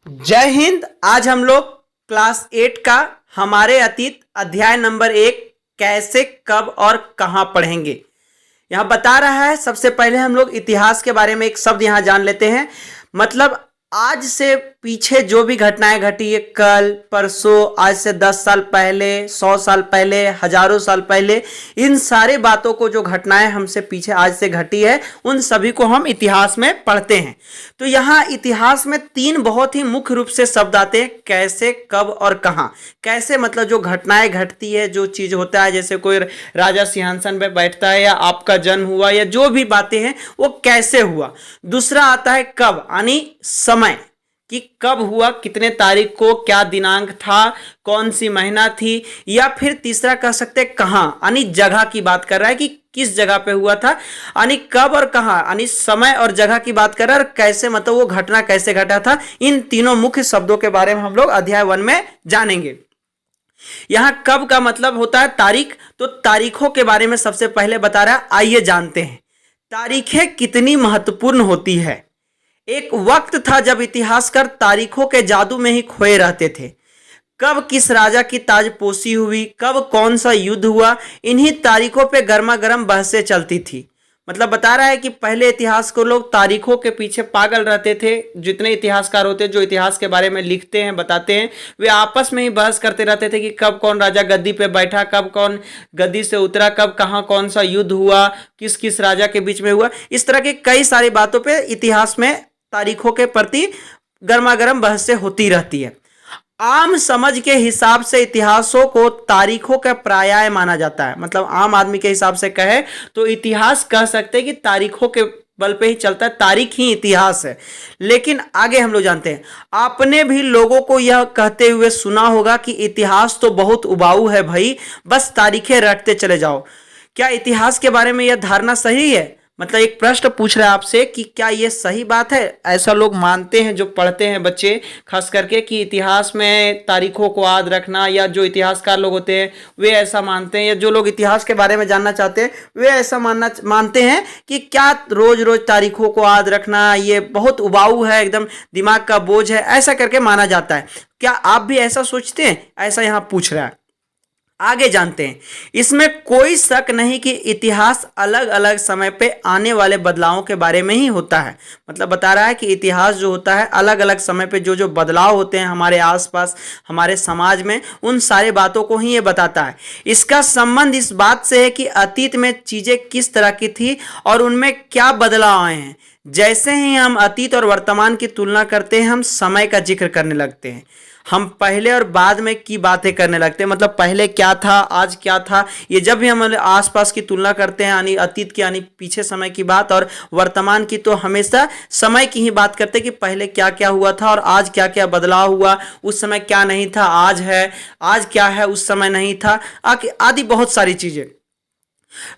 जय हिंद। आज हम लोग क्लास 8 का हमारे अतीत अध्याय नंबर 1 कैसे कब और कहां पढ़ेंगे यहां बता रहा है। सबसे पहले हम लोग इतिहास के बारे में एक शब्द यहां जान लेते हैं। मतलब आज से पीछे जो भी घटनाएं घटी है, कल परसों, आज से 10 साल पहले, 100 साल पहले, हजारों साल पहले, इन सारे बातों को जो घटनाएं हमसे पीछे आज से घटी है उन सभी को हम इतिहास में पढ़ते हैं। तो यहाँ इतिहास में 3 बहुत ही मुख्य रूप से शब्द आते हैं, कैसे, कब और कहाँ। कैसे मतलब जो घटनाएं घटती है, जो चीज होता है, जैसे कोई राजा सिंहासन पे बैठता है या आपका जन्म हुआ या जो भी बातें हैं वो कैसे हुआ। दूसरा आता है कब, यानी समय कि कब हुआ, कितने तारीख को, क्या दिनांक था, कौन सी महीना थी। या फिर तीसरा कह सकते हैं कहां, यानी जगह की बात कर रहा है कि किस जगह पे हुआ था। यानी कब और कहां, यानी समय और जगह की बात कर रहा है, और कैसे मतलब वो घटना कैसे घटा था। इन तीनों मुख्य शब्दों के बारे में हम लोग अध्याय 1 में जानेंगे। यहां कब का मतलब होता है तारीख। तो तारीखों के बारे में सबसे पहले बता रहा है, आइए जानते हैं तारीखें कितनी महत्वपूर्ण होती है। एक वक्त था जब इतिहासकार तारीखों के जादू में ही खोए रहते थे। कब किस राजा की ताजपोशी हुई, कब कौन सा युद्ध हुआ, इन्हीं तारीखों पे गर्मा गर्म बहसें चलती थी। मतलब बता रहा है कि पहले इतिहास को लोग तारीखों के पीछे पागल रहते थे। जितने इतिहासकार होते हैं जो इतिहास के बारे में लिखते हैं, बताते हैं, वे आपस में ही बहस करते रहते थे कि कब कौन राजा गद्दी पे बैठा, कब कौन गद्दी से उतरा, कब कहाँ कौन सा युद्ध हुआ, किस किस राजा के बीच में हुआ। इस तरह की कई सारी बातों पे इतिहास में तारीखों के प्रति गर्मा गर्म बहसें होती रहती है। आम समझ के हिसाब से इतिहासों को तारीखों का पर्याय माना जाता है। मतलब आम आदमी के हिसाब से कहे तो इतिहास कह सकते हैं कि तारीखों के बल पे ही चलता है, तारीख ही इतिहास है। लेकिन आगे हम लोग जानते हैं, आपने भी लोगों को यह कहते हुए सुना होगा कि इतिहास तो बहुत उबाऊ है भाई, बस तारीखें रटते चले जाओ। क्या इतिहास के बारे में यह धारणा सही है? मतलब एक प्रश्न पूछ रहा है आपसे कि क्या ये सही बात है। ऐसा लोग मानते हैं जो पढ़ते हैं बच्चे खास करके कि इतिहास में तारीखों को याद रखना, या जो इतिहासकार लोग होते हैं वे ऐसा मानते हैं, या जो लोग इतिहास के बारे में जानना चाहते हैं वे ऐसा मानते हैं कि क्या रोज रोज तारीखों को याद रखना ये बहुत उबाऊ है, एकदम दिमाग का बोझ है, ऐसा करके माना जाता है। क्या आप भी ऐसा सोचते हैं? ऐसा यहाँ पूछ रहा है। आगे जानते हैं। इसमें कोई शक नहीं कि इतिहास अलग अलग समय पे आने वाले बदलावों के बारे में ही होता है। मतलब बता रहा है कि इतिहास जो होता है अलग अलग समय पे जो जो बदलाव होते हैं हमारे आसपास, हमारे समाज में, उन सारे बातों को ही ये बताता है। इसका संबंध इस बात से है कि अतीत में चीजें किस तरह की थी और उनमें क्या बदलाव आए हैं। जैसे ही हम अतीत और वर्तमान की तुलना करते हैं हम समय का जिक्र करने लगते हैं। हम पहले और बाद में की बातें करने लगते हैं। मतलब पहले क्या था, आज क्या था, ये जब भी हम आसपास की तुलना करते हैं, यानी अतीत की यानी पीछे समय की बात और वर्तमान की, तो हमेशा समय की ही बात करते हैं कि पहले क्या क्या हुआ था और आज क्या क्या बदलाव हुआ। उस समय क्या नहीं था आज है, आज क्या है उस समय नहीं था, आदि बहुत सारी चीजें।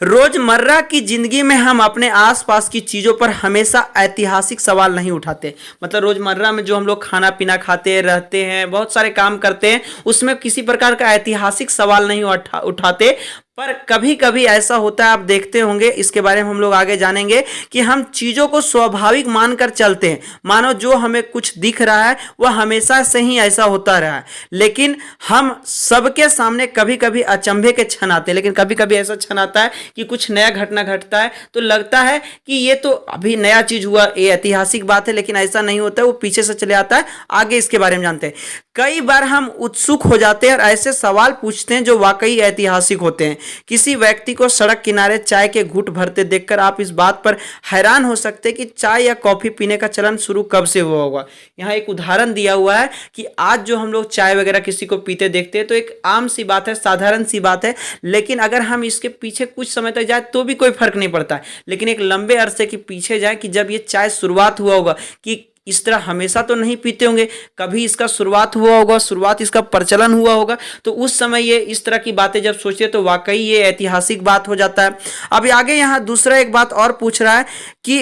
रोजमर्रा की जिंदगी में हम अपने आसपास की चीजों पर हमेशा ऐतिहासिक सवाल नहीं उठाते। मतलब रोजमर्रा में जो हम लोग खाना पीना खाते रहते हैं, बहुत सारे काम करते हैं, उसमें किसी प्रकार का ऐतिहासिक सवाल नहीं उठाते। पर कभी कभी ऐसा होता है, आप देखते होंगे, इसके बारे में हम लोग आगे जानेंगे कि हम चीजों को स्वाभाविक मानकर चलते हैं। मानो जो हमें कुछ दिख रहा है वह हमेशा से ही ऐसा होता रहा है। लेकिन हम सबके सामने कभी कभी अचंभे के क्षण आते हैं। लेकिन कभी कभी ऐसा क्षण आता है कि कुछ नया घटना घटता है तो लगता है कि ये तो अभी नया चीज हुआ, ये ऐतिहासिक बात है, लेकिन ऐसा नहीं होता है, वो पीछे से चले आता है। आगे इसके बारे में जानते हैं। कई बार हम उत्सुक हो जाते हैं और ऐसे सवाल पूछते हैं जो वाकई ऐतिहासिक होते हैं। किसी व्यक्ति को सड़क किनारे चाय के घूंट भरते देखकर आप इस बात पर हैरान हो सकते हैं कि चाय या कॉफी पीने का चलन शुरू कब से हुआ होगा। यहाँ एक उदाहरण दिया हुआ है कि आज जो हम लोग चाय वगैरह किसी को पीते देखते हैं तो एक आम सी बात है, साधारण सी बात है। लेकिन अगर हम इसके पीछे कुछ समय तक जाए तो भी कोई फर्क नहीं पड़ता है। लेकिन एक लंबे अरसे के पीछे जाए कि जब ये चाय शुरुआत हुआ होगा, कि इस तरह हमेशा तो नहीं पीते होंगे, कभी इसका शुरुआत हुआ होगा, शुरुआत इसका प्रचलन हुआ होगा, तो उस समय ये इस तरह की बातें जब सोचते तो वाकई ये ऐतिहासिक बात हो जाता है। अब आगे यहाँ दूसरा एक बात और पूछ रहा है कि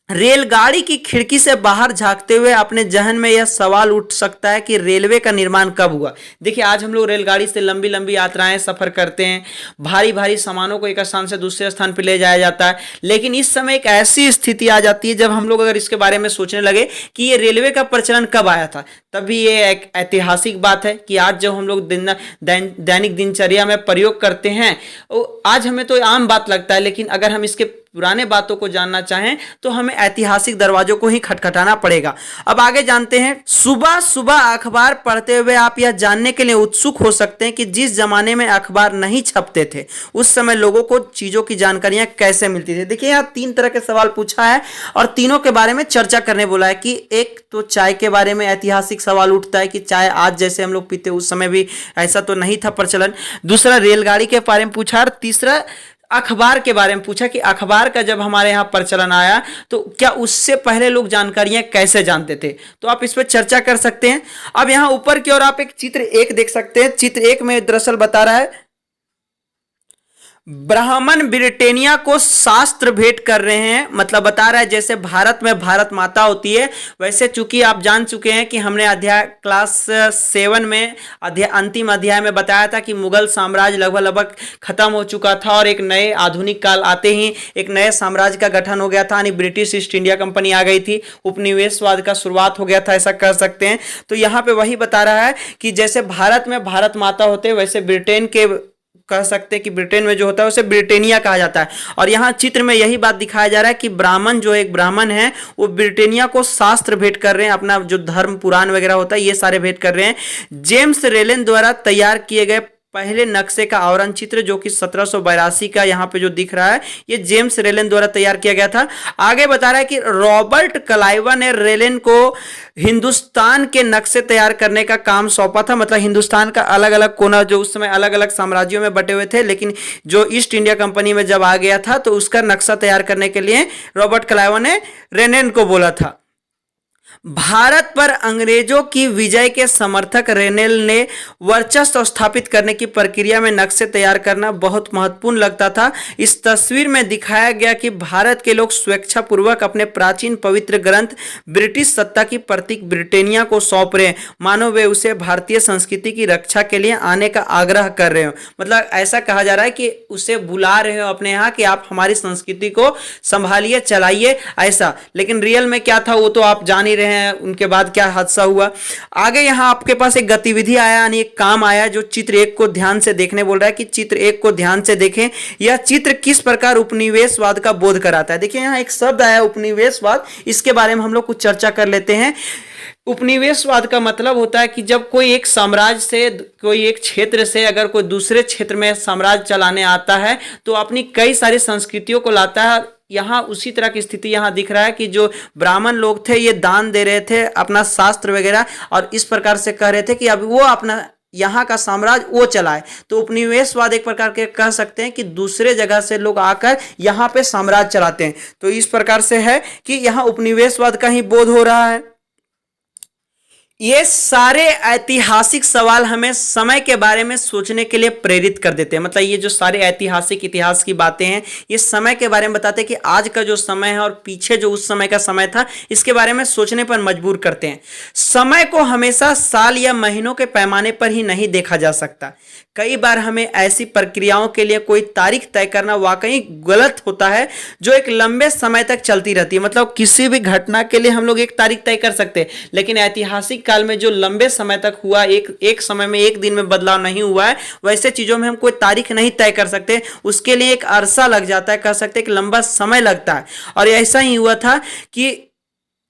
रेलगाड़ी की खिड़की से बाहर झांकते हुए अपने जहन में यह सवाल उठ सकता है कि रेलवे का निर्माण कब हुआ। देखिए, आज हम लोग रेलगाड़ी से लंबी लंबी यात्राएं सफर करते हैं, भारी भारी सामानों को एक स्थान से दूसरे स्थान पर ले जाया जाता है, लेकिन इस समय एक ऐसी स्थिति आ जाती है जब हम लोग अगर इसके बारे में सोचने लगे कि ये रेलवे का प्रचलन कब आया था, तभी ये एक ऐतिहासिक बात है कि आज जब हम लोग दैनिक दिनचर्या में प्रयोग करते हैं, आज हमें तो आम बात लगता है, लेकिन अगर हम इसके पुराने बातों को जानना चाहें तो हमें ऐतिहासिक दरवाजों को ही खटखटाना पड़ेगा। अब आगे जानते हैं। सुबह सुबह अखबार पढ़ते हुए आप यह जानने के लिए उत्सुक हो सकते हैं कि जिस जमाने में अखबार नहीं छपते थे उस समय लोगों को चीजों की जानकारियां कैसे मिलती थी। देखिए, यहाँ 3 तरह के सवाल पूछा है और तीनों के बारे में चर्चा करने बोला है कि एक तो चाय के बारे में ऐतिहासिक सवाल उठता है कि चाय आज जैसे हम लोग पीते उस समय भी ऐसा तो नहीं था प्रचलन। दूसरा रेलगाड़ी के बारे में पूछा और तीसरा अखबार के बारे में पूछा कि अखबार का जब हमारे यहाँ प्रचलन आया तो क्या उससे पहले लोग जानकारियां कैसे जानते थे। तो आप इस पर चर्चा कर सकते हैं। अब यहाँ ऊपर की ओर आप एक चित्र 1 देख सकते हैं। चित्र 1 में दरअसल बता रहा है ब्राह्मण ब्रिटेनिया को शास्त्र भेंट कर रहे हैं, मतलब बता रहा है जैसे भारत में भारत माता होती है वैसे, चूंकि आप जान चुके हैं कि हमने अध्याय क्लास 7 में अंतिम अध्याय में बताया था कि मुगल साम्राज्य लगभग खत्म हो चुका था और एक नए आधुनिक काल आते ही एक नए साम्राज्य का गठन हो गया था, यानी ब्रिटिश ईस्ट इंडिया कंपनी आ गई थी, उपनिवेशवाद का शुरुआत हो गया था, ऐसा कह सकते हैं। तो यहाँ पे वही बता रहा है कि जैसे भारत में भारत माता होते वैसे ब्रिटेन के कह सकते हैं कि ब्रिटेन में जो होता है उसे ब्रिटेनिया कहा जाता है। और यहाँ चित्र में यही बात दिखाया जा रहा है कि ब्राह्मण जो एक ब्राह्मण है वो ब्रिटेनिया को शास्त्र भेंट कर रहे हैं, अपना जो धर्म पुराण वगैरह होता है ये सारे भेंट कर रहे हैं। जेम्स रेलन द्वारा तैयार किए गए पहले नक्शे का आवरण चित्र जो कि 1782 का यहाँ पे जो दिख रहा है ये जेम्स रेलन द्वारा तैयार किया गया था। आगे बता रहा है कि रॉबर्ट क्लाइव ने रेलन को हिंदुस्तान के नक्शे तैयार करने का काम सौंपा था, मतलब हिंदुस्तान का अलग अलग कोना जो उस समय अलग अलग साम्राज्यों में बटे हुए थे, लेकिन जो ईस्ट इंडिया कंपनी में जब आ गया था तो उसका नक्शा तैयार करने के लिए रॉबर्ट क्लाइव ने रेलन को बोला था। भारत पर अंग्रेजों की विजय के समर्थक रेनेल ने वर्चस्व स्थापित करने की प्रक्रिया में नक्शे तैयार करना बहुत महत्वपूर्ण लगता था। इस तस्वीर में दिखाया गया कि भारत के लोग स्वेच्छापूर्वक अपने प्राचीन पवित्र ग्रंथ ब्रिटिश सत्ता की प्रतीक ब्रिटेनिया को सौंप रहे हैं, मानो वे उसे भारतीय संस्कृति की रक्षा के लिए आने का आग्रह कर रहे हो। मतलब ऐसा कहा जा रहा है कि उसे बुला रहे हो अपने यहाँ कि आप हमारी संस्कृति को संभालिए, चलाइए, ऐसा। लेकिन रियल में क्या था वो तो आप जान ही रहे हैं उनके बाद क्या हादसा हुआ। आगे यहाँ आपके पास एक गतिविधि आया, यानी एक काम आया जो चित्र 1 को ध्यान से देखने बोल रहा है कि चित्र 1 को ध्यान से देखें, यह चित्र किस प्रकार उपनिवेशवाद का बोध कराता है। देखिए यहाँ एक शब्द आया उपनिवेशवाद, इसके बारे में हम लोग कुछ चर्चा कर लेते हैं। उपनिवेशवाद का मतलब होता है कि जब कोई एक साम्राज्य से, कोई एक क्षेत्र से अगर कोई दूसरे क्षेत्र में साम्राज्य चलाने आता है तो अपनी कई सारी संस्कृतियों को लाता है। यहाँ उसी तरह की स्थिति यहाँ दिख रहा है कि जो ब्राह्मण लोग थे ये दान दे रहे थे अपना शास्त्र वगैरह, और इस प्रकार से कह रहे थे कि अब वो अपना यहाँ का साम्राज्य वो चलाए। तो उपनिवेशवाद एक प्रकार के कह सकते हैं कि दूसरे जगह से लोग आकर यहाँ पे साम्राज्य चलाते हैं। तो इस प्रकार से है कि यहाँ उपनिवेशवाद का ही बोध हो रहा है। ये सारे ऐतिहासिक सवाल हमें समय के बारे में सोचने के लिए प्रेरित कर देते हैं। मतलब ये जो सारे ऐतिहासिक इतिहास की बातें हैं ये समय के बारे में बताते हैं कि आज का जो समय है और पीछे जो उस समय का समय था इसके बारे में सोचने पर मजबूर करते हैं। समय को हमेशा साल या महीनों के पैमाने पर ही नहीं देखा जा सकता। कई बार हमें ऐसी प्रक्रियाओं के लिए कोई तारीख तय करना वाकई गलत होता है जो एक लंबे समय तक चलती रहती है। मतलब किसी भी घटना के लिए हम लोग एक तारीख तय कर सकते हैं, लेकिन ऐतिहासिक काल में जो लंबे समय तक हुआ, एक समय में एक दिन में बदलाव नहीं हुआ है, वैसे चीजों में हम कोई तारीख नहीं तय कर सकते। उसके लिए एक अरसा लग जाता है, कह सकते हैं कि लंबा समय लगता है। और ऐसा ही हुआ था कि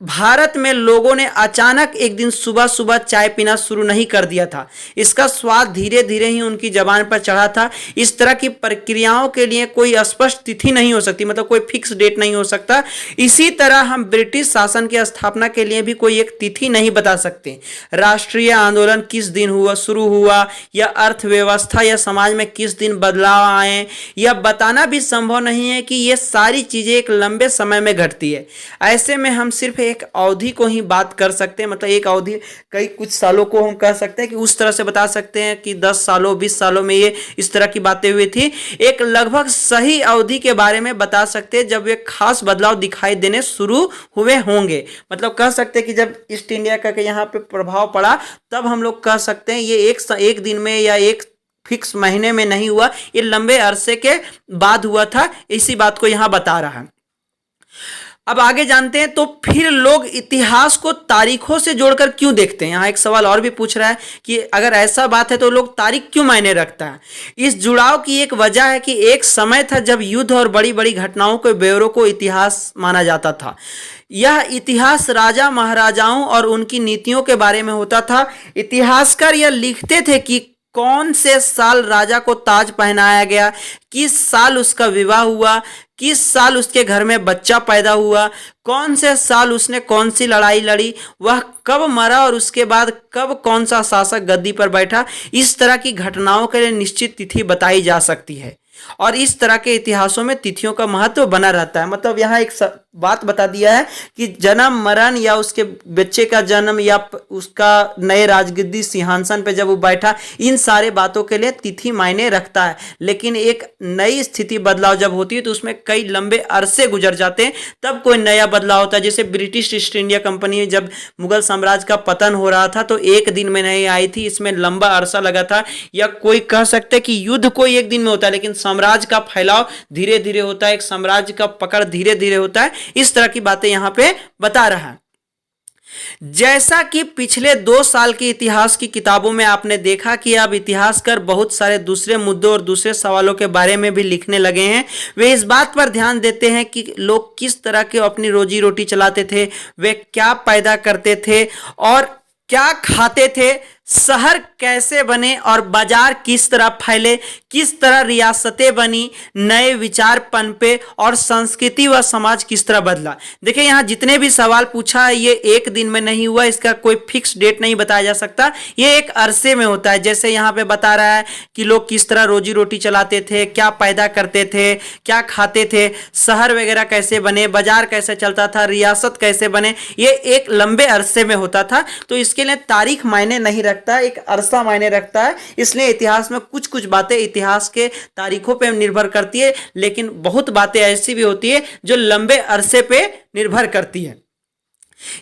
भारत में लोगों ने अचानक एक दिन सुबह सुबह चाय पीना शुरू नहीं कर दिया था। इसका स्वाद धीरे धीरे ही उनकी जबान पर चढ़ा था। इस तरह की प्रक्रियाओं के लिए कोई स्पष्ट तिथि नहीं हो सकती, मतलब कोई फिक्स डेट नहीं हो सकता। इसी तरह हम ब्रिटिश शासन की स्थापना के लिए भी कोई एक तिथि नहीं बता सकते। राष्ट्रीय आंदोलन किस दिन हुआ, शुरू हुआ, या अर्थव्यवस्था या समाज में किस दिन बदलाव आए, यह बताना भी संभव नहीं है कि ये सारी चीजें एक लंबे समय में घटती है। ऐसे में हम सिर्फ एक अवधि को ही बात कर सकते हैं, मतलब एक अवधि कई कुछ सालों को हम कह सकते हैं कि उस तरह से बता सकते हैं कि 10 सालों 20 सालों में ये इस तरह की बातें हुई थी। एक लगभग सही अवधि के बारे में बता सकते हैं जब ये खास बदलाव दिखाई देने शुरू हुए होंगे। मतलब कह सकते हैं कि जब ईस्ट इंडिया का यहाँ पे प्रभाव पड़ा तब हम लोग कह सकते हैं ये एक दिन में या एक फिक्स महीने में नहीं हुआ, ये लंबे अरसे के बाद हुआ था। इसी बात को यहाँ बता रहा है। अब आगे जानते हैं तो फिर लोग इतिहास को तारीखों से जोड़कर क्यों देखते हैं। यहाँ एक सवाल और भी पूछ रहा है कि अगर ऐसा बात है तो लोग तारीख क्यों मायने रखता है। इस जुड़ाव की एक वजह है कि एक समय था जब युद्ध और बड़ी बड़ी घटनाओं के ब्यौरों को इतिहास माना जाता था। यह इतिहास राजा महाराजाओं और उनकी नीतियों के बारे में होता था। इतिहासकार यह लिखते थे कि कौन से साल राजा को ताज पहनाया गया, किस साल उसका विवाह हुआ, किस साल उसके घर में बच्चा पैदा हुआ, कौन से साल उसने कौन सी लड़ाई लड़ी, वह कब मरा और उसके बाद कब कौन सा शासक गद्दी पर बैठा। इस तरह की घटनाओं के लिए निश्चित तिथि बताई जा सकती है और इस तरह के इतिहासों में तिथियों का महत्व बना रहता है। मतलब यहाँ एक बात बता दिया है कि जन्म मरण या उसके बच्चे का जन्म या उसका नए राजगद्दी सिंहासन पे जब वो बैठा, इन सारे बातों के लिए तिथि मायने रखता है। लेकिन एक नई स्थिति बदलाव जब होती है तो उसमें कई लंबे अरसे गुजर जाते हैं, तब कोई नया बदलाव होता है। जैसे ब्रिटिश ईस्ट इंडिया कंपनी जब मुगल साम्राज्य का पतन हो रहा था तो एक दिन में नहीं आई थी, इसमें लंबा अरसा लगा था। या कोई कह सकते कि युद्ध कोई एक दिन में होता है, लेकिन साम्राज्य का फैलाव धीरे धीरे होता है, एक साम्राज्य का पकड़ धीरे धीरे होता है। इस तरह की बातें यहां पे बता रहा है। जैसा कि पिछले 2 साल की इतिहास की किताबों में आपने देखा कि अब इतिहासकार बहुत सारे दूसरे मुद्दों और दूसरे सवालों के बारे में भी लिखने लगे हैं। वे इस बात पर ध्यान देते हैं कि लोग किस तरह के अपनी रोजी रोटी चलाते थे, वे क्या पैदा करते थे और क्या खाते थे, शहर कैसे बने और बाजार किस तरह फैले, किस तरह रियासतें बनी, नए विचार पनपे और संस्कृति व समाज किस तरह बदला। देखिए यहाँ जितने भी सवाल पूछा है ये एक दिन में नहीं हुआ, इसका कोई फिक्स डेट नहीं बताया जा सकता, ये एक अरसे में होता है। जैसे यहाँ पे बता रहा है कि लोग किस तरह रोजी रोटी चलाते थे, क्या पैदा करते थे, क्या खाते थे, शहर वगैरह कैसे बने, बाजार कैसे चलता था, रियासत कैसे बने, ये एक लंबे अरसे में होता था। तो इसके लिए तारीख मायने नहीं रखता, एक अरसा मायने रखता है। इसलिए इतिहास में कुछ कुछ बातें इतिहास के तारीखों पे निर्भर करती है, लेकिन बहुत बातें ऐसी भी होती है जो लंबे अरसे पे निर्भर करती है।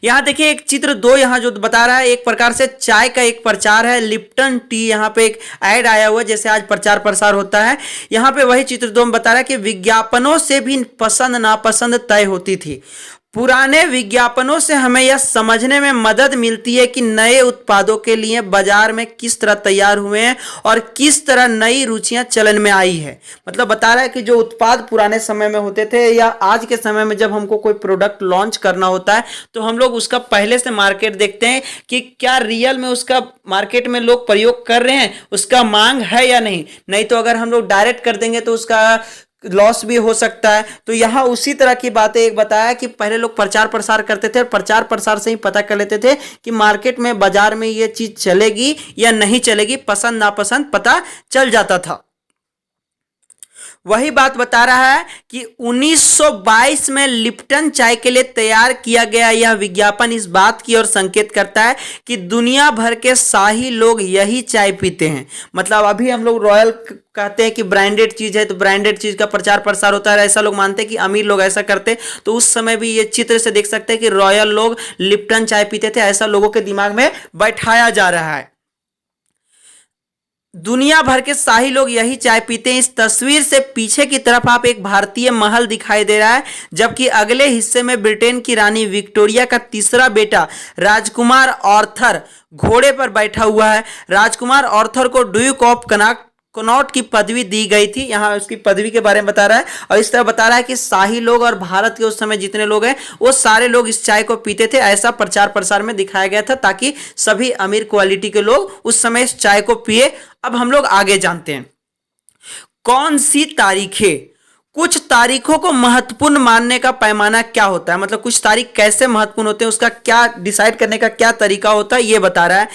यहां देखिए एक चित्र 2 यहां जो बता रहा है, एक प्रकार से चाय का एक प्रचार है, लिप्टन टी। यहां पे एक ऐड आया हुआ है, जैसे आज प्रचार प्रसार होता है। यहां पे वही चित्र 2 में बता रहा है कि विज्ञापनों से भी पसंद नापसंद तय होती थी। पुराने विज्ञापनों से हमें यह समझने में मदद मिलती है कि नए उत्पादों के लिए बाजार में किस तरह तैयार हुए हैं और किस तरह नई रुचियां चलन में आई है। मतलब बता रहा है कि जो उत्पाद पुराने समय में होते थे या आज के समय में जब हमको कोई प्रोडक्ट लॉन्च करना होता है तो हम लोग उसका पहले से मार्केट देखते हैं कि क्या रियल में उसका मार्केट में लोग प्रयोग कर रहे हैं, उसका मांग है या नहीं तो अगर हम लोग डायरेक्ट कर देंगे तो उसका लॉस भी हो सकता है। तो यहां उसी तरह की बातें एक बताया कि पहले लोग प्रचार प्रसार करते थे, प्रचार प्रसार से ही पता कर लेते थे कि मार्केट में बाजार में ये चीज चलेगी या नहीं चलेगी, पसंद नापसंद पता चल जाता था। वही बात बता रहा है कि 1922 में लिप्टन चाय के लिए तैयार किया गया यह विज्ञापन इस बात की ओर संकेत करता है कि दुनिया भर के शाही लोग यही चाय पीते हैं। मतलब अभी हम लोग रॉयल कहते हैं कि ब्रांडेड चीज है तो ब्रांडेड चीज का प्रचार प्रसार होता है, ऐसा लोग मानते हैं कि अमीर लोग ऐसा करते। तो उस समय भी ये चित्र से देख सकते हैं कि रॉयल लोग लिप्टन चाय पीते थे, ऐसा लोगों के दिमाग में बैठाया जा रहा है। दुनिया भर के शाही लोग यही चाय पीते हैं। इस तस्वीर से पीछे की तरफ आप एक भारतीय महल दिखाई दे रहा है, जबकि अगले हिस्से में ब्रिटेन की रानी विक्टोरिया का तीसरा बेटा राजकुमार आर्थर घोड़े पर बैठा हुआ है। राजकुमार आर्थर को ड्यूक ऑफ कनॉट की पदवी दी गई थी। यहाँ उसकी पदवी के बारे में बता रहा है और इस तरह बता रहा है कि शाही लोग और भारत के उस समय जितने लोग हैं वो सारे लोग इस चाय को पीते थे, ऐसा प्रचार प्रसार में दिखाया गया था ताकि सभी अमीर क्वालिटी के लोग उस समय इस चाय को पिए। अब हम लोग आगे जानते हैं कौन सी तारीखें, कुछ तारीखों को महत्वपूर्ण मानने का पैमाना क्या होता है, मतलब कुछ तारीख कैसे महत्वपूर्ण होते हैं, उसका क्या डिसाइड करने का क्या तरीका होता है, ये बता रहा है।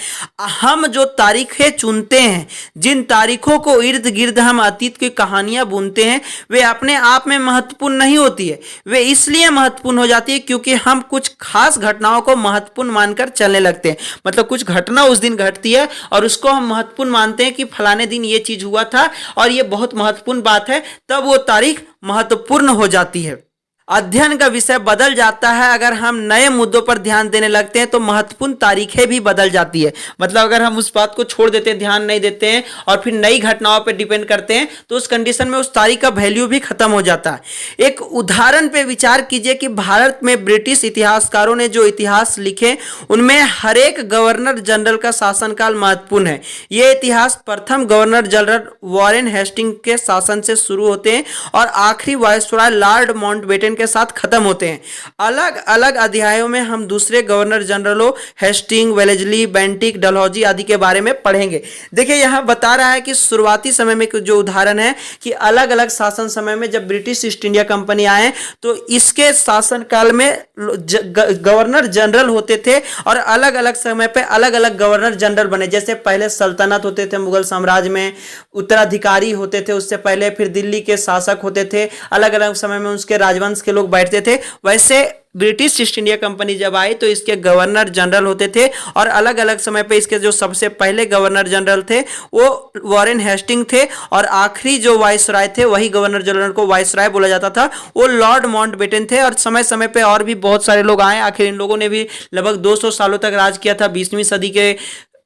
हम जो तारीखें चुनते हैं, जिन तारीखों को इर्द गिर्द हम अतीत की कहानियां बुनते हैं, वे अपने आप में महत्वपूर्ण नहीं होती है। वे इसलिए महत्वपूर्ण हो जाती है क्योंकि हम कुछ खास घटनाओं को महत्वपूर्ण मानकर चलने लगते हैं। मतलब कुछ घटना उस दिन घटती है और उसको हम महत्वपूर्ण मानते हैं कि फलाने दिन ये चीज हुआ था और ये बहुत महत्वपूर्ण बात है, तब वो तारीख महत्वपूर्ण हो जाती है। अध्ययन का विषय बदल जाता है अगर हम नए मुद्दों पर ध्यान देने लगते हैं, तो महत्वपूर्ण तारीखें भी बदल जाती है। मतलब अगर हम उस बात को छोड़ देते हैं, ध्यान नहीं देते हैं और फिर नई घटनाओं पर डिपेंड करते हैं, तो उस कंडीशन में उस तारीख का वैल्यू भी खत्म हो जाता है। एक उदाहरण पे विचार कीजिए कि भारत में ब्रिटिश इतिहासकारों ने जो इतिहास लिखे, उनमें हर एक गवर्नर जनरल का शासनकाल महत्वपूर्ण है। ये इतिहास प्रथम गवर्नर जनरल वॉरेन हेस्टिंग के शासन से शुरू होते हैं और आखिरी वायसराय लॉर्ड माउंटबेटन के साथ खत्म होते हैं। अलग अलग अध्यायों में हम दूसरे गवर्नर जनरलों हेस्टिंग, वेलेजली, बेंटिक, डलहौजी आदि के बारे में पढ़ेंगे। देखिए यहाँ बता रहा है कि शुरुआती समय में जो उदाहरण है कि अलग अलग शासन समय में जब ब्रिटिश ईस्ट इंडिया कंपनी आए तो इसके शासन काल में गवर्नर जनरल होते थे और अलग अलग समय पे अलग अलग गवर्नर जनरल बने। जैसे पहले सल्तनत होते थे मुगल साम्राज्य में, उत्तराधिकारी होते थे उससे पहले, फिर दिल्ली के शासक होते थे, अलग अलग समय में उसके राजवंश के लोग बैठते थे। वैसे ब्रिटिश ईस्ट इंडिया कंपनी जब आई तो इसके गवर्नर जनरल होते थे और अलग अलग समय पे इसके जो सबसे पहले गवर्नर जनरल थे वो वॉरेन हेस्टिंग थे और आखिरी जो वाइसराय थे वही गवर्नर जनरल को वाइसराय बोला जाता था, वो लॉर्ड माउंटबेटन थे। और समय समय पे और भी बहुत सारे लोग आए, आखिर इन लोगों ने भी लगभग 200 सालों तक राज किया था, 20वीं सदी के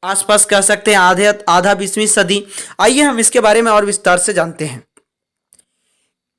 आसपास कह सकते हैं, आधा 20वीं सदी। आइए हम इसके बारे में और विस्तार से जानते हैं।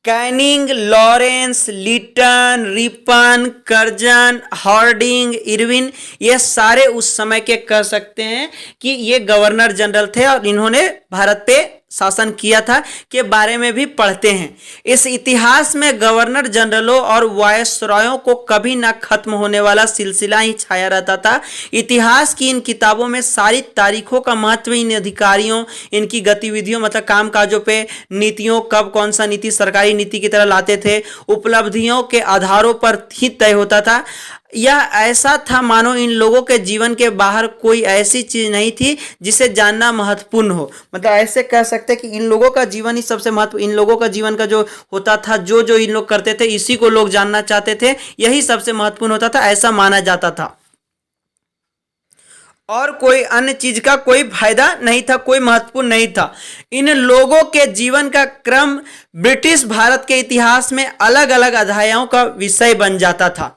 Canning, Lawrence, Lytton, Ripon, Curzon, Hardinge, Irwin, ये सारे उस समय के कह सकते हैं कि ये गवर्नर जनरल थे और इन्होंने भारत पे शासन किया था के बारे में भी पढ़ते हैं। इस इतिहास में गवर्नर जनरलों और वायसरायों को कभी ना खत्म होने वाला सिलसिला ही छाया रहता था। इतिहास की इन किताबों में सारी तारीखों का महत्व इन अधिकारियों, इनकी गतिविधियों मतलब कामकाजों पे, नीतियों, कब कौन सा नीति सरकारी नीति की तरह लाते थे, उपलब्धियों के आधारों पर ही तय होता था। यह ऐसा था मानो इन लोगों के जीवन के बाहर कोई ऐसी चीज नहीं थी जिसे जानना महत्वपूर्ण हो। मतलब ऐसे कह सकते हैं कि इन लोगों का जीवन ही सबसे महत्व, इन लोगों का जीवन का जो होता था, जो जो इन लोग करते थे, इसी को लोग जानना चाहते थे, यही सबसे महत्वपूर्ण होता था, ऐसा माना जाता था। और कोई अन्य चीज का कोई फायदा नहीं था, कोई महत्वपूर्ण नहीं था। इन लोगों के जीवन का क्रम ब्रिटिश भारत के इतिहास में अलग अलग अध्यायों का विषय बन जाता था।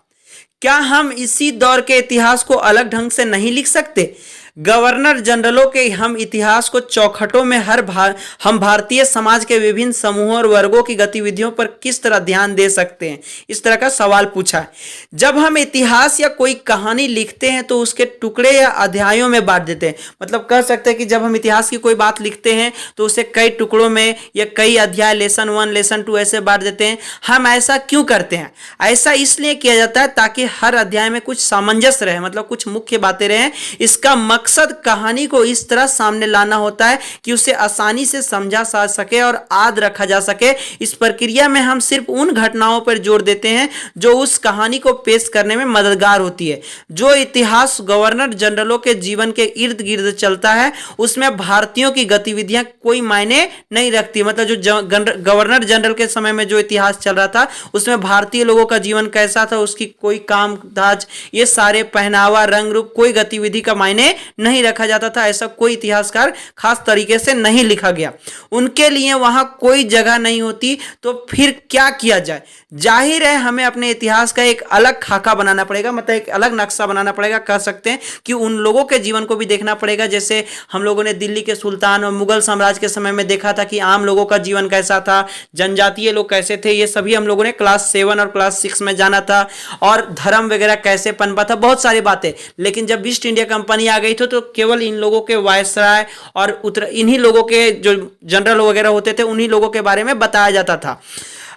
क्या हम इसी दौर के इतिहास को अलग ढंग से नहीं लिख सकते? गवर्नर जनरलों के हम इतिहास को चौखटों में हम भारतीय समाज के विभिन्न समूहों और वर्गों की गतिविधियों पर किस तरह ध्यान दे सकते हैं, इस तरह का सवाल पूछा है। जब हम इतिहास या कोई कहानी लिखते हैं तो उसके टुकड़े या अध्यायों में बांट देते हैं। मतलब कह सकते हैं कि जब हम इतिहास की कोई बात लिखते हैं तो उसे कई टुकड़ों में या कई अध्याय, लेसन 1, लेसन 2 ऐसे बांट देते हैं। हम ऐसा क्यों करते हैं? ऐसा इसलिए किया जाता है ताकि हर अध्याय में कुछ सामंजस्य रहे, मतलब कुछ मुख्य बातें रहें। इसका मकसद कहानी को इस तरह सामने लाना होता है कि उसे आसानी से समझा जा सके और याद रखा जा सके। इस प्रक्रिया में हम सिर्फ उन घटनाओं पर जोर देते हैं जो उस कहानी को पेश करने में मददगार होती है। जो इतिहास गवर्नर जनरलों के जीवन के इर्द गिर्द चलता है उसमें भारतीयों की गतिविधियां कोई मायने नहीं रखती। मतलब जो गवर्नर जनरल के समय में जो इतिहास चल रहा था उसमें भारतीय लोगों का जीवन कैसा था, उसकी कोई काम काज, ये सारे पहनावा, रंग रूप, कोई गतिविधि का मायने नहीं रखा जाता था। ऐसा कोई इतिहासकार खास तरीके से नहीं लिखा गया। उनके लिए वहां कोई जगह नहीं होती, तो फिर क्या किया जाए? जाहिर है हमें अपने इतिहास का एक अलग खाका बनाना पड़ेगा, मतलब एक अलग नक्शा बनाना पड़ेगा। कह सकते हैं कि उन लोगों के जीवन को भी देखना पड़ेगा। जैसे हम लोगों ने दिल्ली के सुल्तान और मुगल साम्राज्य के समय में देखा था कि आम लोगों का जीवन कैसा था, जनजातीय लोग कैसे थे, ये सभी हम लोगों ने क्लास 7 और क्लास 6 में जाना था। और धर्म वगैरह कैसे पनपा था, बहुत सारी बातें। लेकिन जब ईस्ट इंडिया कंपनी आ गई तो केवल इन लोगों के वायसराय और इन्हीं लोगों के जो जनरल वगैरह होते थे उन्हीं लोगों के बारे में बताया जाता था।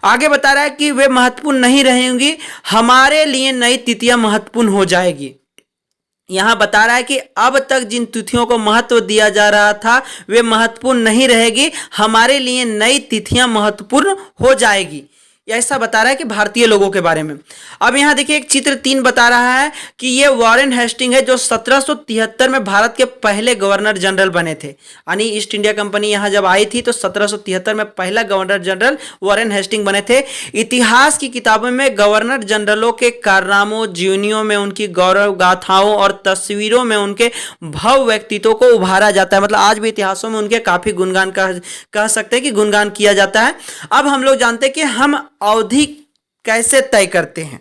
आगे बता रहा है कि वे महत्वपूर्ण नहीं रहेंगी, हमारे लिए नई तिथियां महत्वपूर्ण हो जाएगी। यहां बता रहा है कि अब तक जिन तिथियों को महत्व दिया जा रहा था वे महत्वपूर्ण नहीं रहेगी, हमारे लिए नई तिथियां महत्वपूर्ण हो जाएगी। ऐसा बता रहा है कि भारतीय लोगों के बारे में। अब यहाँ देखिए एक चित्र 3 बता रहा है कि ये वॉरेन हेस्टिंग है जो 1773 में भारत के पहले गवर्नर जनरल बने थे। यानी ईस्ट इंडिया कंपनी यहाँ जब आई थी तो 1773 में पहला गवर्नर जनरल वॉरेन हेस्टिंग बने थे। इतिहास की किताबों में गवर्नर जनरलों के कारनामों, जीवनियों में उनकी गौरव गाथाओं और तस्वीरों में उनके भव्य व्यक्तित्व को उभारा जाता है। मतलब आज भी इतिहासों में उनके काफी गुणगान कह सकते हैं कि गुणगान किया जाता है। अब हम लोग जानते हैं कि हम अवधि कैसे तय करते हैं।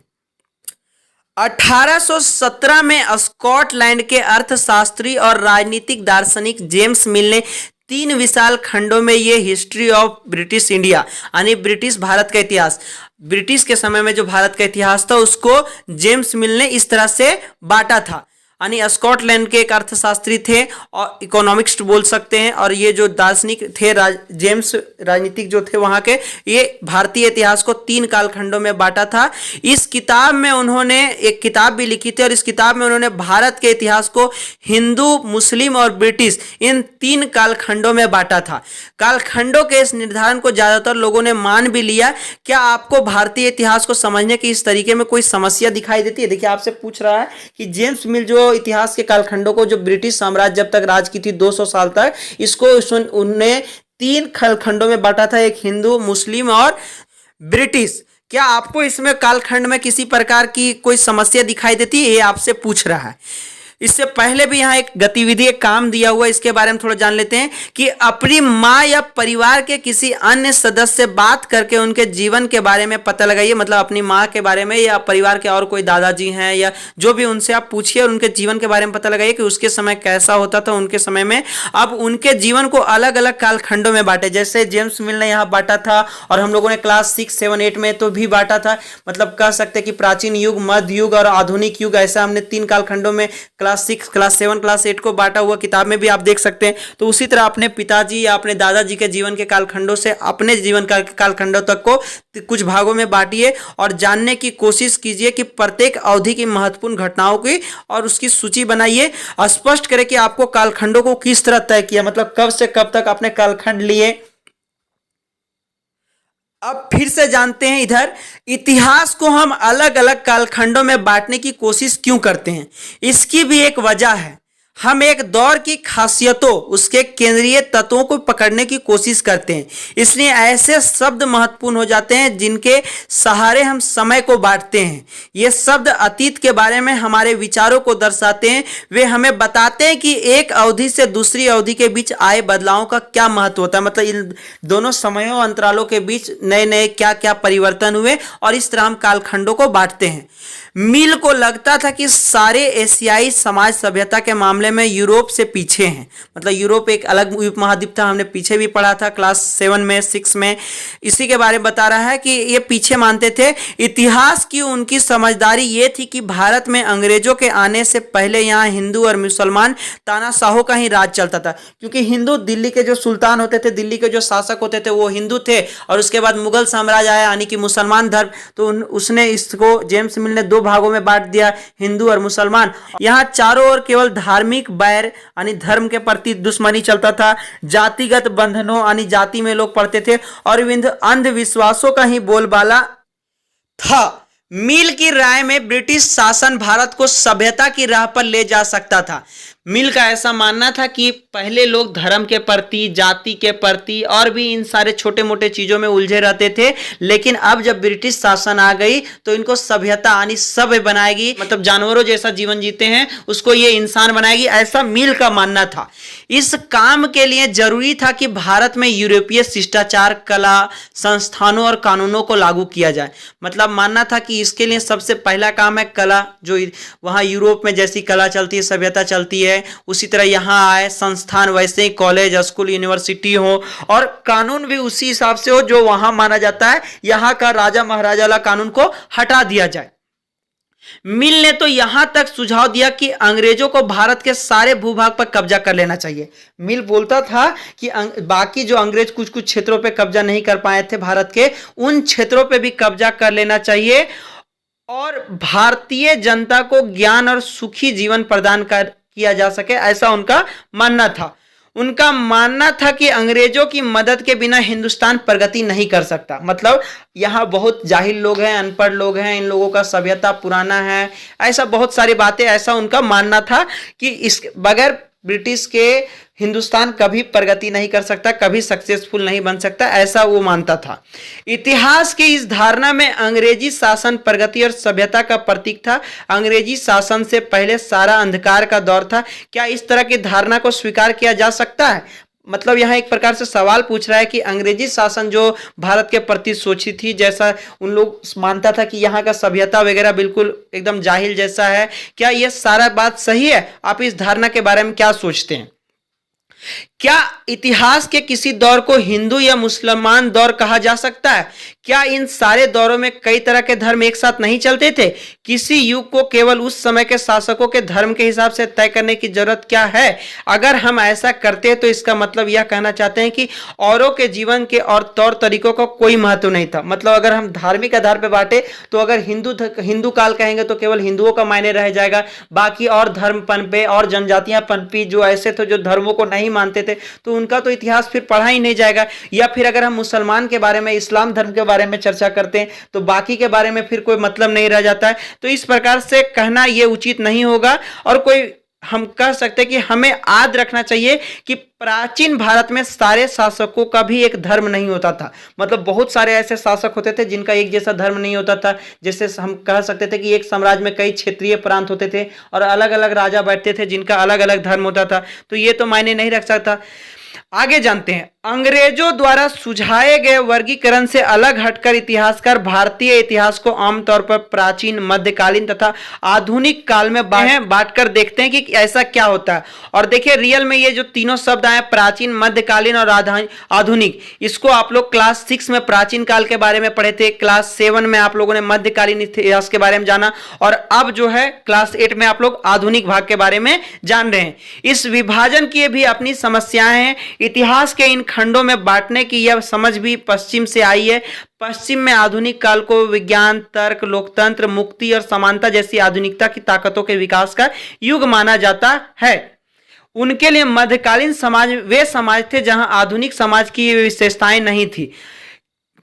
1817 में स्कॉटलैंड के अर्थशास्त्री और राजनीतिक दार्शनिक जेम्स मिल ने 3 विशाल खंडों में ये हिस्ट्री ऑफ ब्रिटिश इंडिया यानी ब्रिटिश भारत का इतिहास, ब्रिटिश के समय में जो भारत का इतिहास था उसको जेम्स मिल ने इस तरह से बांटा था। यानी स्कॉटलैंड के एक अर्थशास्त्री थे और इकोनॉमिक्स बोल सकते हैं, और ये जो दार्शनिक थे जेम्स राजनीतिक जो थे वहाँ के, ये भारतीय इतिहास को 3 कालखंडों में बांटा था। इस किताब में उन्होंने एक किताब भी लिखी थी और इस किताब में उन्होंने भारत के इतिहास को हिंदू, मुस्लिम और ब्रिटिश इन 3 कालखंडों में बांटा था। कालखंडों के इस निर्धारण को ज़्यादातर लोगों ने मान भी लिया। क्या आपको भारतीय इतिहास को समझने की इस तरीके में कोई समस्या दिखाई देती है? देखिए आपसे पूछ रहा है कि जेम्स मिल जो इतिहास के कालखंडों को, जो ब्रिटिश साम्राज्य जब तक राज की थी 200 साल तक, इसको उन्होंने 3 कालखंडों में बांटा था, एक हिंदू, मुस्लिम और ब्रिटिश। क्या आपको इसमें कालखंड में किसी प्रकार की कोई समस्या दिखाई देती है? ये आपसे पूछ रहा है। इससे पहले भी यहाँ एक गतिविधि, एक काम दिया हुआ है, इसके बारे में थोड़ा जान लेते हैं कि अपनी माँ या परिवार के किसी अन्य सदस्य से बात करके उनके जीवन के बारे में पता लगाइए। मतलब अपनी माँ के बारे में या परिवार के और कोई दादाजी हैं या जो भी, उनसे आप पूछिए और उनके जीवन के बारे में पता लगाइए कि उसके समय कैसा होता था उनके समय में। अब उनके जीवन को अलग अलग कालखंडों में बांटे, जैसे जेम्स मिल ने यहाँ बांटा था और हम लोगों ने क्लास 6, 7, 8 में तो भी बांटा था। मतलब कह सकते हैं कि प्राचीन युग, मध्य युग और आधुनिक युग, ऐसा हमने 3 कालखंडों में क्लास 6, क्लास 7, क्लास 8 को बांटा हुआ किताब में भी आप देख सकते हैं। तो उसी तरह अपने पिताजी या अपने दादाजी के जीवन के कालखंडों से अपने जीवन का कालखंडों तक को कुछ भागों में बांटिए और जानने की कोशिश कीजिए कि प्रत्येक अवधि की महत्वपूर्ण घटनाओं की और उसकी सूची बनाइए। स्पष्ट करें कि आपको कालखंडों को किस तरह तय किया, मतलब कब से कब तक अपने कालखंड लिए। अब फिर से जानते हैं इधर इतिहास को हम अलग अलग कालखंडों में बांटने की कोशिश क्यों करते हैं। इसकी भी एक वजह है। हम एक दौर की खासियतों, उसके केंद्रीय तत्वों को पकड़ने की कोशिश करते हैं, इसलिए ऐसे शब्द महत्वपूर्ण हो जाते हैं जिनके सहारे हम समय को बांटते हैं। ये शब्द अतीत के बारे में हमारे विचारों को दर्शाते हैं। वे हमें बताते हैं कि एक अवधि से दूसरी अवधि के बीच आए बदलावों का क्या महत्व होता है। मतलब इन दोनों समयों अंतरालों के बीच नए नए क्या क्या परिवर्तन हुए, और इस तरह हम कालखंडों को बांटते हैं। मिल को लगता था कि सारे एशियाई समाज सभ्यता के मामले में यूरोप से पीछे हैं। मतलब यूरोप एक अलग उपमहाद्वीप था, हमने पीछे भी पढ़ा था क्लास 7 में, 6 में। इसी के बारे में बता रहा है कि ये पीछे मानते थे। इतिहास की उनकी समझदारी ये थी कि भारत में अंग्रेजों के आने से पहले यहाँ हिंदू और मुसलमान तानाशाहों का ही राज चलता था, क्योंकि हिंदू, दिल्ली के जो सुल्तान होते थे, दिल्ली के जो शासक होते थे वो हिंदू थे, और उसके बाद मुगल साम्राज्य आया यानी कि मुसलमान धर्म। तो उसने इसको, जेम्स मिल ने 2 भागों में बांट दिया, हिंदू और मुसलमान। यहाँ चारों ओर केवल धार्मिक बैर यानी धर्म के प्रति दुश्मनी चलता था, जातिगत बंधनों यानी जाति में लोग पढ़ते थे, और अंधविश्वासों का ही बोलबाला था। मिल की राय में ब्रिटिश शासन भारत को सभ्यता की राह पर ले जा सकता था। मिल का ऐसा मानना था कि पहले लोग धर्म के प्रति, जाति के प्रति और भी इन सारे छोटे मोटे चीजों में उलझे रहते थे, लेकिन अब जब ब्रिटिश शासन आ गई तो इनको सभ्यता यानी सभ्य बनाएगी। मतलब जानवरों जैसा जीवन जीते हैं उसको ये इंसान बनाएगी, ऐसा मिल का मानना था। इस काम के लिए जरूरी था कि भारत में यूरोपीय शिष्टाचार, कला, संस्थानों और कानूनों को लागू किया जाए। मतलब मानना था कि इसके लिए सबसे पहला काम है कला, जो वहां यूरोप में जैसी कला चलती है, सभ्यता चलती है, उसी तरह यहां आए संस्थान, वैसे ही कॉलेज, स्कूल, यूनिवर्सिटी हो, और कानून भी उसी हिसाब से हो जो वहां माना जाता है। यहां का राजा महाराजा वाला कानून को हटा दिया जाए। मिल ने तो यहां तक सुझाव दिया कि अंग्रेजों को भारत के सारे भूभाग पर कब्जा कर लेना चाहिए। मिल बोलता था कि बाकी जो अंग्रेज कुछ कुछ क्षेत्रों पे कब्जा नहीं कर पाए थे भारत के, उन क्षेत्रों पे भी कब्जा कर लेना चाहिए, और भारतीय जनता को ज्ञान और सुखी जीवन प्रदान किया जा सके, ऐसा उनका मानना था। उनका मानना था कि अंग्रेजों की मदद के बिना हिंदुस्तान प्रगति नहीं कर सकता। मतलब यहाँ बहुत जाहिल लोग हैं, अनपढ़ लोग हैं, इन लोगों का सभ्यता पुराना है, ऐसा बहुत सारी बातें, ऐसा उनका मानना था कि इस बगैर ब्रिटिश के हिंदुस्तान कभी प्रगति नहीं कर सकता, कभी सक्सेसफुल नहीं बन सकता, ऐसा वो मानता था। इतिहास की इस धारणा में अंग्रेजी शासन प्रगति और सभ्यता का प्रतीक था। अंग्रेजी शासन से पहले सारा अंधकार का दौर था। क्या इस तरह की धारणा को स्वीकार किया जा सकता है? मतलब यहाँ एक प्रकार से सवाल पूछ रहा है कि अंग्रेजी शासन जो भारत के प्रति सोची थी, जैसा उन लोग मानता था कि यहाँ का सभ्यता वगैरह बिल्कुल एकदम जाहिल जैसा है, क्या यह सारा बात सही है? आप इस धारणा के बारे में क्या सोचते हैं? क्या इतिहास के किसी दौर को हिंदू या मुसलमान दौर कहा जा सकता है? क्या इन सारे दौरों में कई तरह के धर्म एक साथ नहीं चलते थे? किसी युग को केवल उस समय के शासकों के धर्म के हिसाब से तय करने की जरूरत क्या है? अगर हम ऐसा करते हैं तो इसका मतलब यह कहना चाहते हैं कि औरों के जीवन के और तौर तरीकों का कोई महत्व नहीं था। मतलब अगर हम धार्मिक आधार पर बांटे तो अगर हिंदू काल कहेंगे तो केवल हिंदुओं का मायने रह जाएगा, बाकी और धर्म पनपे और जनजातियां पनपी जो ऐसे थे जो धर्मों को नहीं मानते थे, तो उनका तो इतिहास फिर पढ़ा ही नहीं जाएगा। या फिर अगर हम मुसलमान के बारे में, इस्लाम धर्म के बारे में चर्चा करते हैं तो बाकी के बारे में फिर कोई मतलब नहीं रह जाता है। तो इस प्रकार से कहना यह उचित नहीं होगा। और कोई हम कह सकते हैं कि हमें याद रखना चाहिए कि प्राचीन भारत में सारे शासकों का भी एक धर्म नहीं होता था। मतलब बहुत सारे ऐसे शासक होते थे जिनका एक जैसा धर्म नहीं होता था। जैसे हम कह सकते थे कि एक साम्राज्य में कई क्षेत्रीय प्रांत होते थे और अलग अलग राजा बैठते थे जिनका अलग अलग धर्म होता था। तो ये तो मायने नहीं रख सकता। आगे जानते हैं। अंग्रेजों द्वारा सुझाए गए वर्गीकरण से अलग हटकर इतिहासकार भारतीय इतिहास को आमतौर पर प्राचीन, मध्यकालीन तथा आधुनिक काल में बांटकर देखते हैं कि ऐसा क्या होता है। और देखिए रियल में ये जो तीनों शब्द आए, प्राचीन, मध्यकालीन और आधुनिक, इसको आप लोग क्लास 6 में प्राचीन काल के बारे में पढ़े थे, क्लास 7 में आप लोगों ने मध्यकालीन इतिहास के बारे में जाना, और अब जो है क्लास 8 में आप लोग आधुनिक भाग के बारे में जान रहे हैं। इस विभाजन की भी अपनी समस्याएं हैं। इतिहास के इन खंडों में बांटने की यह समझ भी पश्चिम से आई है। पश्चिम में आधुनिक काल को विज्ञान, तर्क, लोकतंत्र, मुक्ति और समानता जैसी आधुनिकता की ताकतों के विकास का युग माना जाता है। उनके लिए मध्यकालीन समाज वे समाज थे जहां आधुनिक समाज की विशेषताएं नहीं थी।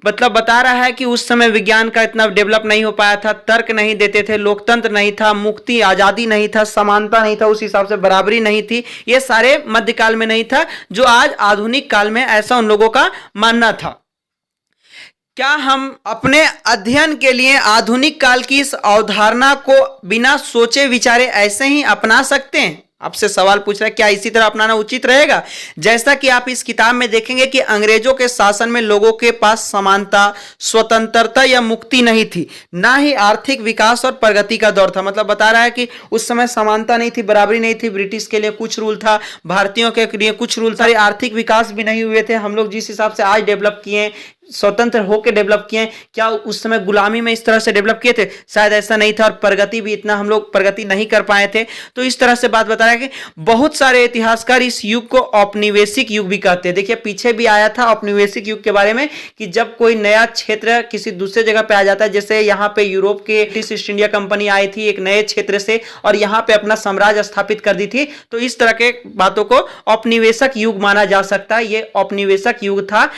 मतलब बता रहा है कि उस समय विज्ञान का इतना डेवलप नहीं हो पाया था, तर्क नहीं देते थे, लोकतंत्र नहीं था, मुक्ति, आजादी नहीं था, समानता नहीं था, उस हिसाब से बराबरी नहीं थी। ये सारे मध्यकाल में नहीं था जो आज आधुनिक काल में ऐसा उन लोगों का मानना था। क्या हम अपने अध्ययन के लिए आधुनिक काल की इस अवधारणा को बिना सोचे विचारे ऐसे ही अपना सकते हैं? आपसे सवाल पूछ रहा है, क्या इसी तरह अपनाना उचित रहेगा? जैसा कि आप इस किताब में देखेंगे कि अंग्रेजों के शासन में लोगों के पास समानता, स्वतंत्रता या मुक्ति नहीं थी, ना ही आर्थिक विकास और प्रगति का दौर था। मतलब बता रहा है कि उस समय समानता नहीं थी, बराबरी नहीं थी, ब्रिटिश के लिए कुछ रूल था, भारतीयों के लिए कुछ रूल था, आर्थिक विकास भी नहीं हुए थे। हम लोग जिस हिसाब से आज डेवलप किए, स्वतंत्र होकर डेवलप किए, क्या उस समय गुलामी में इस तरह से डेवलप किए थे? शायद ऐसा नहीं था। और प्रगति भी इतना हम लोग प्रगति नहीं कर पाए थे। तो इस तरह से बात बता रहा है कि बहुत सारे इतिहासकार इस युग को औपनिवेशिक युग भी कहते हैं। देखिए पीछे भी आया था औपनिवेशिक युग के बारे में कि जब कोई नया क्षेत्र किसी दूसरे जगह पे आ जाता है, जैसे यहाँ पे यूरोप के ईस्ट इंडिया कंपनी आई थी एक नए क्षेत्र से और यहाँ पे अपना साम्राज्य स्थापित कर दी थी। तो इस तरह के बातों को औपनिवेशिक युग माना जा सकता है। ये औपनिवेशिक युग था।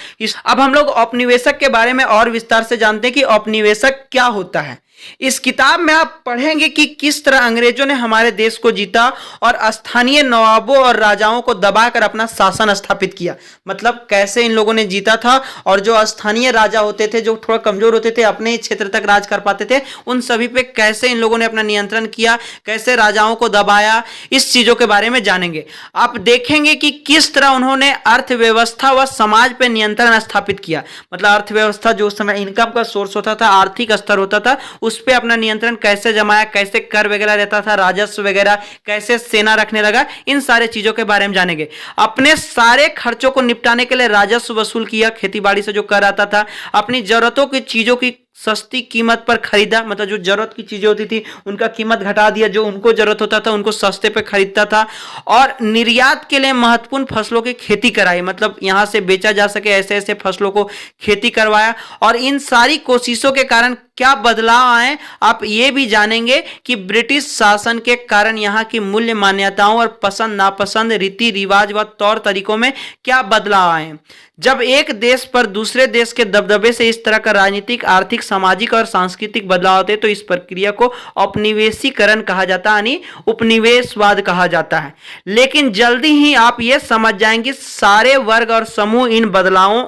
अब हम लोग औपनिवेशक के बारे में और विस्तार से जानते हैं कि औपनिवेशक क्या होता है। इस किताब में आप पढ़ेंगे कि किस तरह अंग्रेजों ने हमारे देश को जीता और स्थानीय नवाबों और राजाओं को दबाकर अपना शासन स्थापित किया। मतलब कैसे इन लोगों ने जीता था और जो स्थानीय राजा होते थे, जो थोड़ा कमजोर होते थे, अपने क्षेत्र तक राज कर पाते थे, उन सभी पे कैसे इन लोगों ने अपना नियंत्रण किया, कैसे राजाओं को दबाया, इस चीजों के बारे में जानेंगे। आप देखेंगे कि किस तरह उन्होंने अर्थव्यवस्था व समाज पर नियंत्रण स्थापित किया। मतलब अर्थव्यवस्था जो उस समय इनकम का सोर्स होता था, आर्थिक स्तर होता था, उस पे अपना नियंत्रण कैसे जमाया, कैसे कर वगैरह रहता था, राजस्व वगैरह, कैसे सेना रखने लगा, इन सारे चीजों के बारे में जानेंगे। अपने सारे खर्चों को निपटाने के लिए राजस्व वसूल किया, खेतीबाड़ी से जो कर आता था, अपनी जरूरतों की चीजों की सस्ती कीमत पर खरीदा, मतलब जो जरूरत की चीजें होती थी उनका कीमत घटा दिया, जो उनको जरूरत होता था उनको सस्ते पे खरीदता था। और निर्यात के लिए महत्वपूर्ण फसलों की खेती कराई, मतलब यहां से बेचा जा सके ऐसे ऐसे फसलों को खेती करवाया। और इन सारी कोशिशों के कारण क्या बदलाव आए आप ये भी जानेंगे कि ब्रिटिश शासन के कारण यहाँ की मूल्य मान्यताओं और पसंद नापसंद, रीति रिवाज व तौर तरीकों में क्या बदलाव आए। जब एक देश पर दूसरे देश के दबदबे से इस तरह का राजनीतिक, आर्थिक, सामाजिक और सांस्कृतिक बदलाव होते हैं तो इस प्रक्रिया को औपनिवेशीकरण कहा जाता है, यानी उपनिवेशवाद कहा जाता है। लेकिन जल्दी ही आप ये समझ जाएंगे सारे वर्ग और समूह इन बदलावों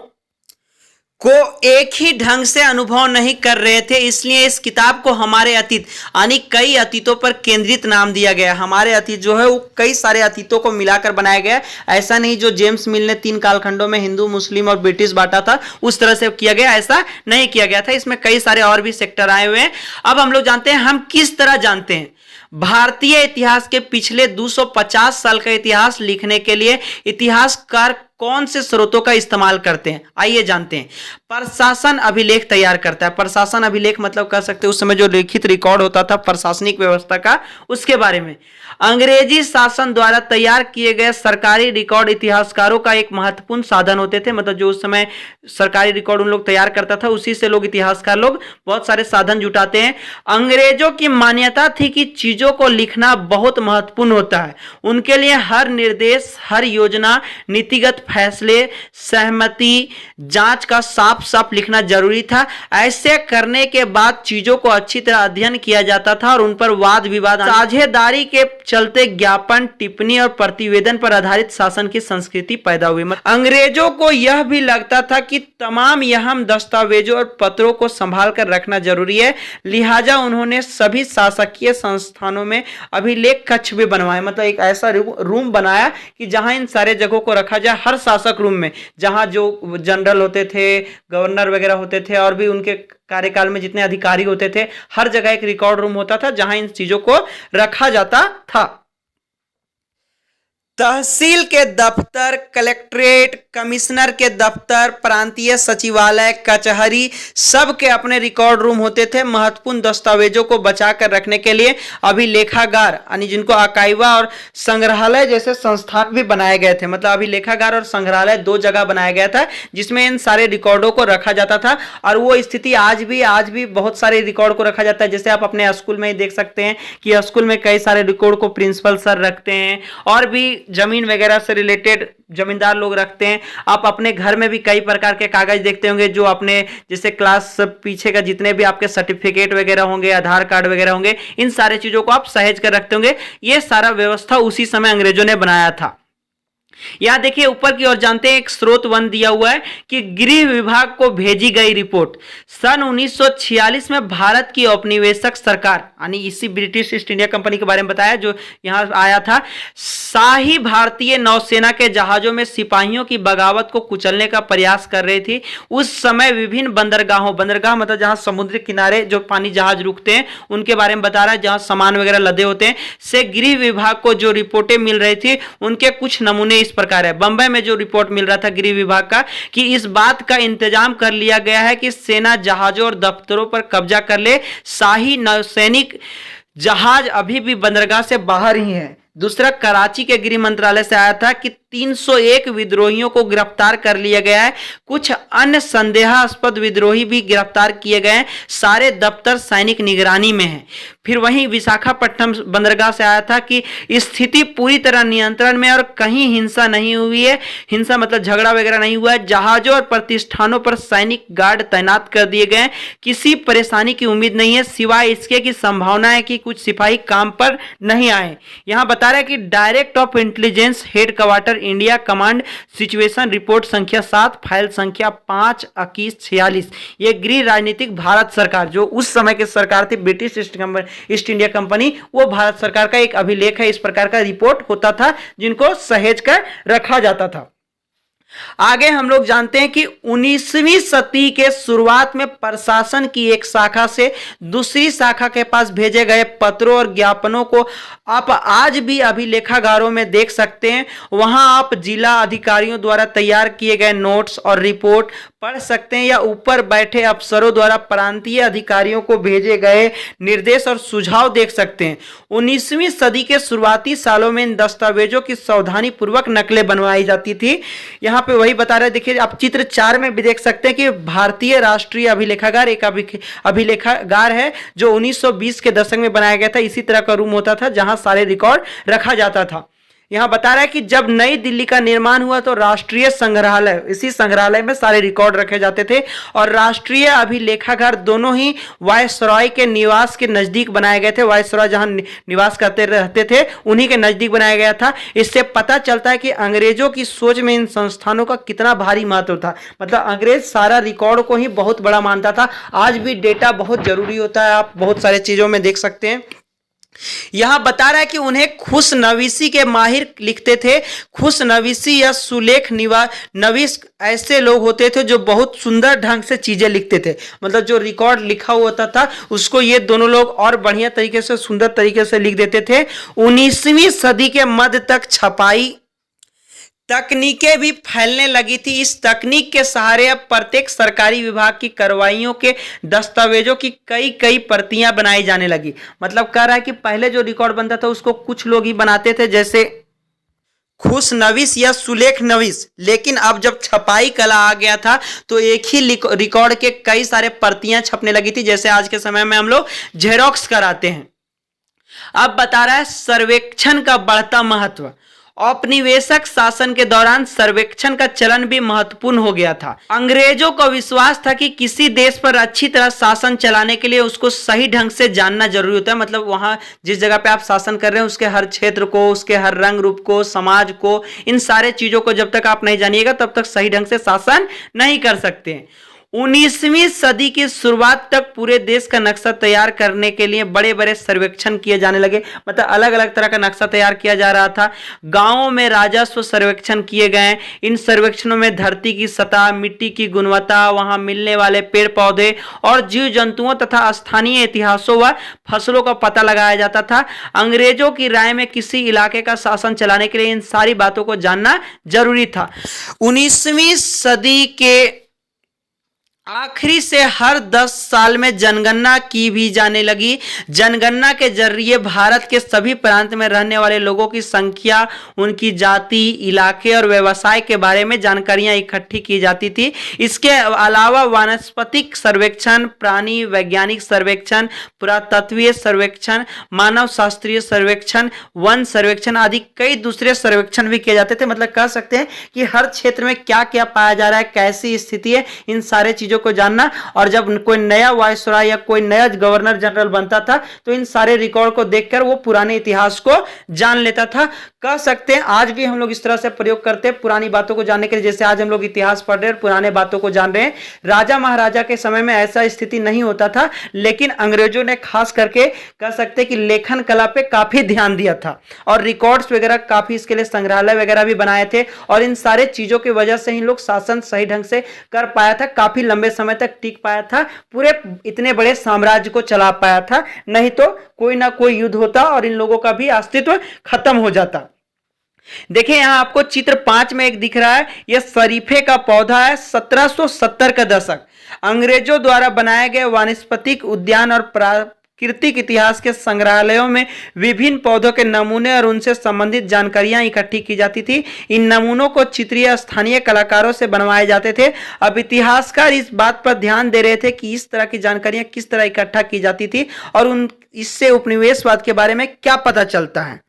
को एक ही ढंग से अनुभव नहीं कर रहे थे, इसलिए इस किताब को हमारे अतीत यानी कई अतीतों पर केंद्रित नाम दिया गया। हमारे अतीत जो है वो कई सारे अतीतों को मिलाकर बनाया गया। ऐसा नहीं जो जेम्स मिल ने 3 कालखंडों में हिंदू, मुस्लिम और ब्रिटिश बांटा था उस तरह से किया गया, ऐसा नहीं किया गया था। इसमें कई सारे और भी सेक्टर आए हुए हैं। अब हम लोग जानते हैं हम किस तरह जानते हैं। भारतीय इतिहास के पिछले 250 साल का इतिहास लिखने के लिए इतिहासकार कौन से स्रोतों का इस्तेमाल करते हैं, आइए जानते हैं। प्रशासन अभिलेख तैयार करता है। प्रशासन अभिलेख मतलब कह सकते हैं उस समय जो लिखित रिकॉर्ड होता था प्रशासनिक व्यवस्था का, उसके बारे में। अंग्रेजी शासन द्वारा तैयार किए गए सरकारी रिकॉर्ड इतिहासकारों का एक महत्वपूर्ण साधन होते थे, मतलब जो उस समय सरकारी रिकॉर्ड उन लोग तैयार करता था उसी से लोग इतिहासकार लोग बहुत सारे साधन जुटाते हैं। अंग्रेजों की मान्यता थी कि चीजों को लिखना बहुत महत्वपूर्ण होता है। उनके लिए हर निर्देश, हर योजना, नीतिगत फैसले, सहमति, जांच का साफ साफ लिखना जरूरी था। ऐसे करने के बाद चीजों को अच्छी तरह अध्ययन किया जाता था और उन पर वाद विवाद, साझेदारी के चलते ज्ञापन, टिप्पणी और प्रतिवेदन पर आधारित शासन की संस्कृति पैदा हुई। अंग्रेजों को यह भी लगता था कि तमाम अहम दस्तावेजों और पत्रों को संभाल कर रखना जरूरी है, लिहाजा उन्होंने सभी शासकीय संस्थानों में अभिलेख कक्ष भी बनवाए, मतलब एक ऐसा रूम बनाया कि जहां इन सारे जगहों को रखा जाए। हर शासक रूम में जहां जो जनरल होते थे, गवर्नर वगैरह होते थे और भी उनके कार्यकाल में जितने अधिकारी होते थे, हर जगह एक रिकॉर्ड रूम होता था जहां इन चीजों को रखा जाता था। तहसील के दफ्तर, कलेक्ट्रेट, कमिश्नर के दफ्तर, प्रांतीय सचिवालय, कचहरी, सबके अपने रिकॉर्ड रूम होते थे। महत्वपूर्ण दस्तावेजों को बचाकर रखने के लिए अभिलेखागार यानी जिनको आर्काइवा और संग्रहालय जैसे संस्थान भी बनाए गए थे, मतलब अभिलेखागार और संग्रहालय 2 जगह बनाया गया था जिसमें इन सारे रिकॉर्डों को रखा जाता था। और वो स्थिति आज भी बहुत सारे रिकॉर्ड को रखा जाता है। जैसे आप अपने स्कूल में ही देख सकते हैं कि स्कूल में कई सारे रिकॉर्ड को प्रिंसिपल सर रखते हैं और भी जमीन वगैरह से रिलेटेड जमींदार लोग रखते हैं। आप अपने घर में भी कई प्रकार के कागज देखते होंगे जो अपने जैसे क्लास पीछे का जितने भी आपके सर्टिफिकेट वगैरह होंगे, आधार कार्ड वगैरह होंगे, इन सारे चीजों को आप सहेज कर रखते होंगे। ये सारा व्यवस्था उसी समय अंग्रेजों ने बनाया था। यहां देखिए ऊपर की ओर जानते हैं एक स्रोत 1 दिया हुआ है कि गृह विभाग को भेजी गई रिपोर्ट सन 1946 में भारत की औपनिवेशक सरकार यानी इसी ब्रिटिश ईस्ट इंडिया कंपनी के बारे में बताया जो यहां आया था। शाही भारतीय नौसेना के जहाजों में सिपाहियों की बगावत को कुचलने का प्रयास कर रही थी। उस समय विभिन्न बंदरगाहों, बंदरगाह मतलब जहां समुद्र किनारे जो पानी जहाज रुकते हैं उनके बारे में बता रहा है, जहां सामान वगैरह लदे होते हैं, से गृह विभाग को जो रिपोर्टें मिल रही थी उनके कुछ नमूने इस प्रकार है। बंबई में जो रिपोर्ट मिल रहा था गृह विभाग का कि इस बात का इंतजाम कर लिया गया है कि सेना जहाजों और दफ्तरों पर कब्जा कर ले। शाही नौसैनिक जहाज अभी भी बंदरगाह से बाहर ही है। दूसरा, कराची के गृह मंत्रालय से आया था कि 301 विद्रोहियों को गिरफ्तार कर लिया गया है। कुछ अन्य संदेहास्पद विद्रोही भी गिरफ्तार किए गए हैं। सारे दफ्तर सैनिक निगरानी में हैं। फिर वहीं विशाखापट्टनम बंदरगाह से आया था कि स्थिति पूरी तरह नियंत्रण में और कहीं हिंसा नहीं हुई है। हिंसा मतलब झगड़ा वगैरह नहीं हुआ है। जहाजों और प्रतिष्ठानों पर सैनिक गार्ड तैनात कर दिए गए। किसी परेशानी की उम्मीद नहीं है सिवाय इसके की संभावना है कि कुछ सिपाही काम पर नहीं आए। यहां बता रहा है कि direct of intelligence head quarter India command situation report संख्या 7 फाइल संख्या 5/21/46। यह गृह राजनीतिक भारत सरकार जो उस समय की सरकार थी ब्रिटिश ईस्ट इंडिया कंपनी, वो भारत सरकार का एक अभिलेख है। इस प्रकार का रिपोर्ट होता था जिनको सहेज कर रखा जाता था। आगे हम लोग जानते हैं कि 19वीं सदी के शुरुआत में प्रशासन की एक शाखा से दूसरी शाखा के पास भेजे गए पत्रों और ज्ञापनों को आप आज भी अभिलेखागारों में देख सकते हैं। वहां आप जिला अधिकारियों द्वारा तैयार किए गए नोट्स और रिपोर्ट, पढ़ सकते हैं या ऊपर बैठे अफसरों द्वारा प्रांतीय अधिकारियों को भेजे गए निर्देश और सुझाव देख सकते हैं। 19वीं सदी के शुरुआती सालों में इन दस्तावेजों की सावधानी पूर्वक नकलें बनवाई जाती थी। यहाँ पे वही बता रहे, देखिए आप चित्र 4 में भी देख सकते हैं कि भारतीय राष्ट्रीय अभिलेखागार एक अभिलेखागार है जो 1920 के दशक में बनाया गया था। इसी तरह का रूम होता था जहां सारे रिकॉर्ड रखा जाता था। यहां बता रहा है कि जब नई दिल्ली का निर्माण हुआ तो राष्ट्रीय संग्रहालय, इसी संग्रहालय में सारे रिकॉर्ड रखे जाते थे और राष्ट्रीय अभिलेखागार दोनों ही वायसरॉय के निवास के नजदीक बनाए गए थे। वायसरॉय जहां निवास करते रहते थे उन्हीं के नजदीक बनाया गया था। इससे पता चलता है कि अंग्रेजों की सोच में इन संस्थानों का कितना भारी महत्व था। मतलब अंग्रेज सारा रिकॉर्ड को ही बहुत बड़ा मानता था। आज भी डेटा बहुत जरूरी होता है, आप बहुत सारे चीजों में देख सकते हैं। यहां बता रहा है कि उन्हें खुशनवीसी के माहिर लिखते थे। खुशनवीसी या सुलेख नवीस ऐसे लोग होते थे जो बहुत सुंदर ढंग से चीजें लिखते थे। मतलब जो रिकॉर्ड लिखा हुआ होता था उसको ये दोनों लोग और बढ़िया तरीके से, सुंदर तरीके से लिख देते थे। 19वीं सदी के मध्य तक छपाई तकनीकें भी फैलने लगी थी। इस तकनीक के सहारे अब प्रत्येक सरकारी विभाग की कार्रवाइयों के दस्तावेजों की कई कई प्रतियां बनाई जाने लगी। मतलब कह रहा है कि पहले जो रिकॉर्ड बनता था उसको कुछ लोग ही बनाते थे, जैसे खुशनवीस या सुलेख नवीस। लेकिन अब जब छपाई कला आ गया था तो एक ही रिकॉर्ड के कई सारे प्रतियां छपने लगी थी, जैसे आज के समय में हम लोग जेरोक्स कराते हैं। अब बता रहा है सर्वेक्षण का बढ़ता महत्व। औपनिवेशिक शासन के दौरान सर्वेक्षण का चलन भी महत्वपूर्ण हो गया था। अंग्रेजों को विश्वास था कि किसी देश पर अच्छी तरह शासन चलाने के लिए उसको सही ढंग से जानना जरूरी होता है। मतलब वहां जिस जगह पे आप शासन कर रहे हैं उसके हर क्षेत्र को, उसके हर रंग रूप को, समाज को, इन सारे चीजों को जब तक आप नहीं जानिएगा तब तक सही ढंग से शासन नहीं कर सकते हैं। 19वीं सदी की शुरुआत तक पूरे देश का नक्शा तैयार करने के लिए बड़े बड़े सर्वेक्षण किए जाने लगे। मतलब अलग अलग तरह का नक्शा तैयार किया जा रहा था। गांवों में राजस्व सर्वेक्षण किए गए। इन सर्वेक्षणों में धरती की सतह, मिट्टी की गुणवत्ता, वहां मिलने वाले पेड़ पौधे और जीव जंतुओं तथा स्थानीय इतिहासों व फसलों का पता लगाया जाता था। अंग्रेजों की राय में किसी इलाके का शासन चलाने के लिए इन सारी बातों को जानना जरूरी था। 19वीं सदी के आखिरी से हर 10 साल में जनगणना की भी जाने लगी। जनगणना के जरिए भारत के सभी प्रांत में रहने वाले लोगों की संख्या, उनकी जाति, इलाके और व्यवसाय के बारे में जानकारियां इकट्ठी की जाती थी। इसके अलावा वानस्पतिक सर्वेक्षण, प्राणी वैज्ञानिक सर्वेक्षण, पुरातत्वीय सर्वेक्षण, मानव शास्त्रीय सर्वेक्षण, वन सर्वेक्षण आदि कई दूसरे सर्वेक्षण भी किए जाते थे। मतलब कह सकते हैं कि हर क्षेत्र में क्या क्या पाया जा रहा है, कैसी स्थिति है, इन सारे चीजों को जानना। और जब कोई नया वायसराय या कोई नया गवर्नर जनरल बनता था तो इन सारे रिकॉर्ड को देखकर वो पुराने इतिहास को जान लेता था। कह सकते हैं आज भी हम लोग इस तरह से प्रयोग करते हैं पुरानी बातों को जानने के लिए। जैसे आज हम लोग इतिहास पढ़ रहे हैं, पुराने बातों को जान रहे हैं। राजा महाराजा के समय में ऐसा स्थिति नहीं होता था, लेकिन अंग्रेजों ने खास करके कह सकते हैं कि लेखन कला पे काफी ध्यान दिया था और रिकॉर्ड्स वगैरह काफी, इसके लिए संग्रहालय वगैरह भी बनाए थे। और इन सारे चीजों की वजह से ही लोग शासन सही ढंग से कर पाया था, काफी लंबे समय तक टिक पाया था, पूरे इतने बड़े साम्राज्य को चला पाया था। नहीं तो कोई ना कोई युद्ध होता और इन लोगों का भी अस्तित्व खत्म हो जाता। देखिए यहां आपको चित्र 5 में एक दिख रहा है, यह शरीफे का पौधा है। 1770 का दशक अंग्रेजों द्वारा बनाए गए वानस्पतिक उद्यान और प्राकृतिक इतिहास के संग्रहालयों में विभिन्न पौधों के नमूने और उनसे संबंधित जानकारियां इकट्ठी की जाती थी। इन नमूनों को चित्रीय स्थानीय कलाकारों से बनवाए जाते थे। अब इतिहासकार इस बात पर ध्यान दे रहे थे कि इस तरह की जानकारियां किस तरह इकट्ठा की जाती थी और इससे उपनिवेशवाद के बारे में क्या पता चलता है।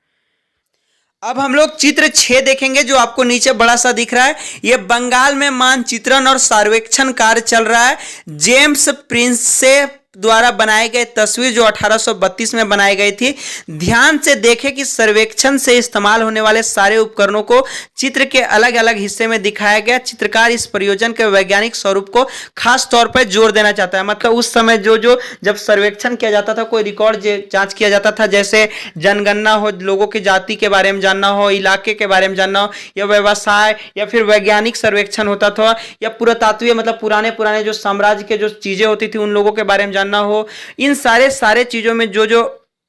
अब हम लोग चित्र 6 देखेंगे जो आपको नीचे बड़ा सा दिख रहा है। यह बंगाल में मानचित्रण और सर्वेक्षण कार्य चल रहा है। जेम्स प्रिंसे द्वारा बनाई गई तस्वीर जो 1832 में बनाई गई थी। ध्यान से देखें कि सर्वेक्षण से इस्तेमाल होने वाले सारे उपकरणों को चित्र के अलग अलग हिस्से में दिखाया गया। चित्रकार इस प्रयोजन के वैज्ञानिक स्वरूप को खास तौर पर जोर देना चाहता है। मतलब उस समय जब सर्वेक्षण किया जाता था, कोई रिकॉर्ड जांच किया जाता था, जैसे जनगणना हो, लोगों की जाति के बारे में जानना हो, इलाके के बारे में जानना हो, या व्यवसाय या फिर वैज्ञानिक सर्वेक्षण होता था, या पुरातत्वीय मतलब पुराने जो साम्राज्य के जो चीजें होती थी उन लोगों के बारे में ना हो। इन सारे चीजों में जो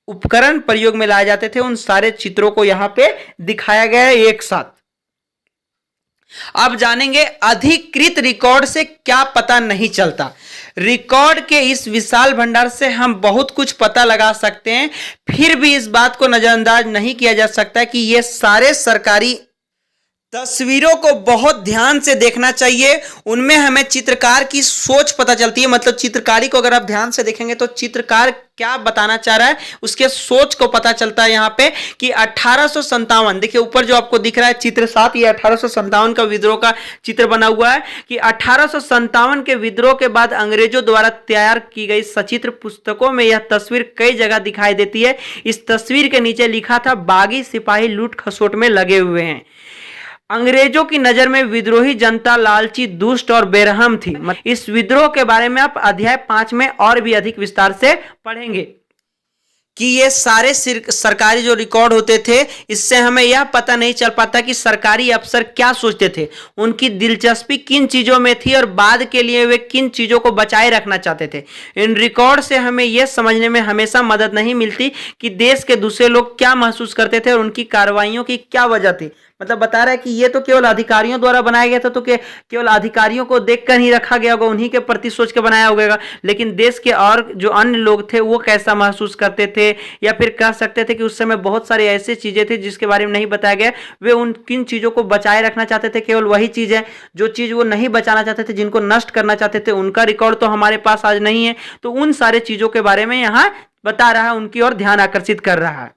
उपकरण प्रयोग में लाए जाते थे उन सारे चित्रों को यहां पे दिखाया गया है एक साथ। अब जानेंगे अधिकृत रिकॉर्ड से क्या पता नहीं चलता। रिकॉर्ड के इस विशाल भंडार से हम बहुत कुछ पता लगा सकते हैं, फिर भी इस बात को नजरअंदाज नहीं किया जा सकता कि ये सारे सरकारी तस्वीरों को बहुत ध्यान से देखना चाहिए। उनमें हमें चित्रकार की सोच पता चलती है, मतलब चित्रकारी को अगर आप ध्यान से देखेंगे तो चित्रकार क्या बताना चाह रहा है उसके सोच को पता चलता है। यहाँ पे कि 1857, देखिए ऊपर जो आपको दिख रहा है चित्र 7, ये 1857 का विद्रोह का चित्र बना हुआ है कि 1857 के विद्रोह के बाद अंग्रेजों द्वारा तैयार की गई सचित्र पुस्तकों में यह तस्वीर कई जगह दिखाई देती है। इस तस्वीर के नीचे लिखा था बागी सिपाही लूट खसोट में लगे हुए हैं। अंग्रेजों की नजर में विद्रोही जनता लालची, दुष्ट और बेरहम थी। इस विद्रोह के बारे में आप अध्याय 5 में और भी अधिक विस्तार से पढ़ेंगे कि ये सारे सरकारी जो रिकॉर्ड होते थे, इससे हमें यह पता नहीं चल पाता कि सरकारी अफसर क्या सोचते थे, उनकी दिलचस्पी किन चीजों में थी और बाद के लिए वे किन चीजों को बचाए रखना चाहते थे। इन रिकॉर्ड से हमें यह समझने में हमेशा मदद नहीं मिलती कि देश के दूसरे लोग क्या महसूस करते थे और उनकी कार्रवाइयों की क्या वजह थी। मतलब बता रहा है कि ये तो केवल अधिकारियों द्वारा बनाया गया था, तो केवल अधिकारियों को देखकर ही रखा गया होगा, उन्हीं के प्रति सोच के बनाया होगा, लेकिन देश के और जो अन्य लोग थे वो कैसा महसूस करते थे, या फिर कह सकते थे कि उस समय बहुत सारी ऐसी चीजें थी जिसके बारे में नहीं बताया गया। वे उन किन चीजों को बचाए रखना चाहते थे, केवल वही चीज है जो चीज वो नहीं बचाना चाहते थे, जिनको नष्ट करना चाहते थे, उनका रिकॉर्ड तो हमारे पास आज नहीं है। तो उन सारे चीजों के बारे में यहाँ बता रहा है, उनकी ओर ध्यान आकर्षित कर रहा है।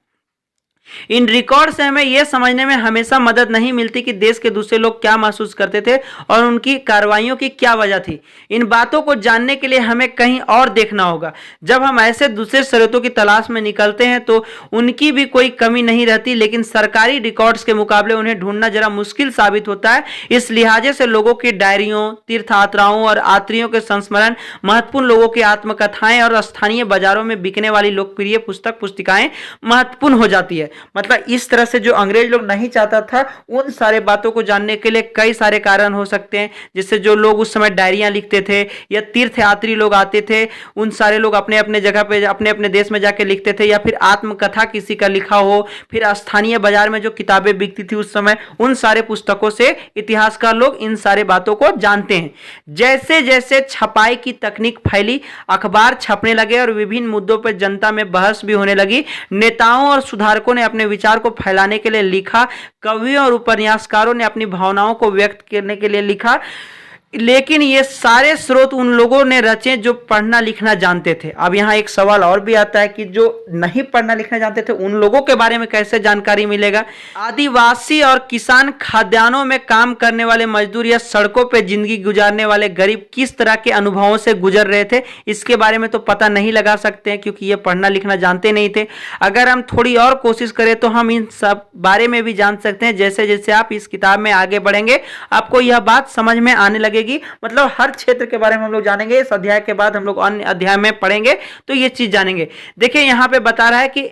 इन रिकॉर्ड से हमें यह समझने में हमेशा मदद नहीं मिलती कि देश के दूसरे लोग क्या महसूस करते थे और उनकी कार्रवाइयों की क्या वजह थी। इन बातों को जानने के लिए हमें कहीं और देखना होगा। जब हम ऐसे दूसरे स्रोतों की तलाश में निकलते हैं तो उनकी भी कोई कमी नहीं रहती, लेकिन सरकारी रिकॉर्ड्स के मुकाबले उन्हें ढूंढना जरा मुश्किल साबित होता है। इस लिहाजे से लोगों की डायरियों, तीर्थ यात्राओं और यात्रियों के संस्मरण, महत्वपूर्ण लोगों की आत्मकथाएं और स्थानीय बाजारों में बिकने वाली लोकप्रिय पुस्तिकाएं महत्वपूर्ण हो जाती है। मतलब इस तरह से जो अंग्रेज लोग नहीं चाहता था, उन सारे बातों को जानने के लिए कई सारे कारण हो सकते हैं। जिससे जो लोग उस समय डायरियां लिखते थे या तीर्थयात्री लोग आते थे, उन सारे लोग अपने अपने जगह पे अपने अपने देश में जाके लिखते थे, या फिर आत्मकथा किसी का लिखा हो, फिर स्थानीय बाजार में जो किताबें बिकती थी उस समय, उन सारे पुस्तकों से इतिहासकार लोग इन सारे बातों को जानते हैं। जैसे जैसे छपाई की तकनीक फैली, अखबार छपने लगे और विभिन्न मुद्दों पर जनता में बहस भी होने लगी, नेताओं और सुधारकों ने अपने विचार को फैलाने के लिए लिखा, कवियों और उपन्यासकारों ने अपनी भावनाओं को व्यक्त करने के लिए लिखा, लेकिन ये सारे स्रोत उन लोगों ने रचे जो पढ़ना लिखना जानते थे। अब यहाँ एक सवाल और भी आता है कि जो नहीं पढ़ना लिखना जानते थे उन लोगों के बारे में कैसे जानकारी मिलेगा। आदिवासी और किसान, खाद्यान्नों में काम करने वाले मजदूर या सड़कों पर जिंदगी गुजारने वाले गरीब किस तरह के अनुभवों से गुजर रहे थे, इसके बारे में तो पता नहीं लगा सकते हैं क्योंकि ये पढ़ना लिखना जानते नहीं थे। अगर हम थोड़ी और कोशिश करें तो हम इन सब बारे में भी जान सकते हैं। जैसे जैसे आप इस किताब में आगे बढ़ेंगे आपको यह बात समझ में आने लगेगी। मतलब हर क्षेत्र के बारे में हम लोग जानेंगे। इस अध्याय के बाद हम लोग अन्य अध्याय में पढ़ेंगे तो ये चीज जानेंगे। देखिए यहां पे बता रहा है कि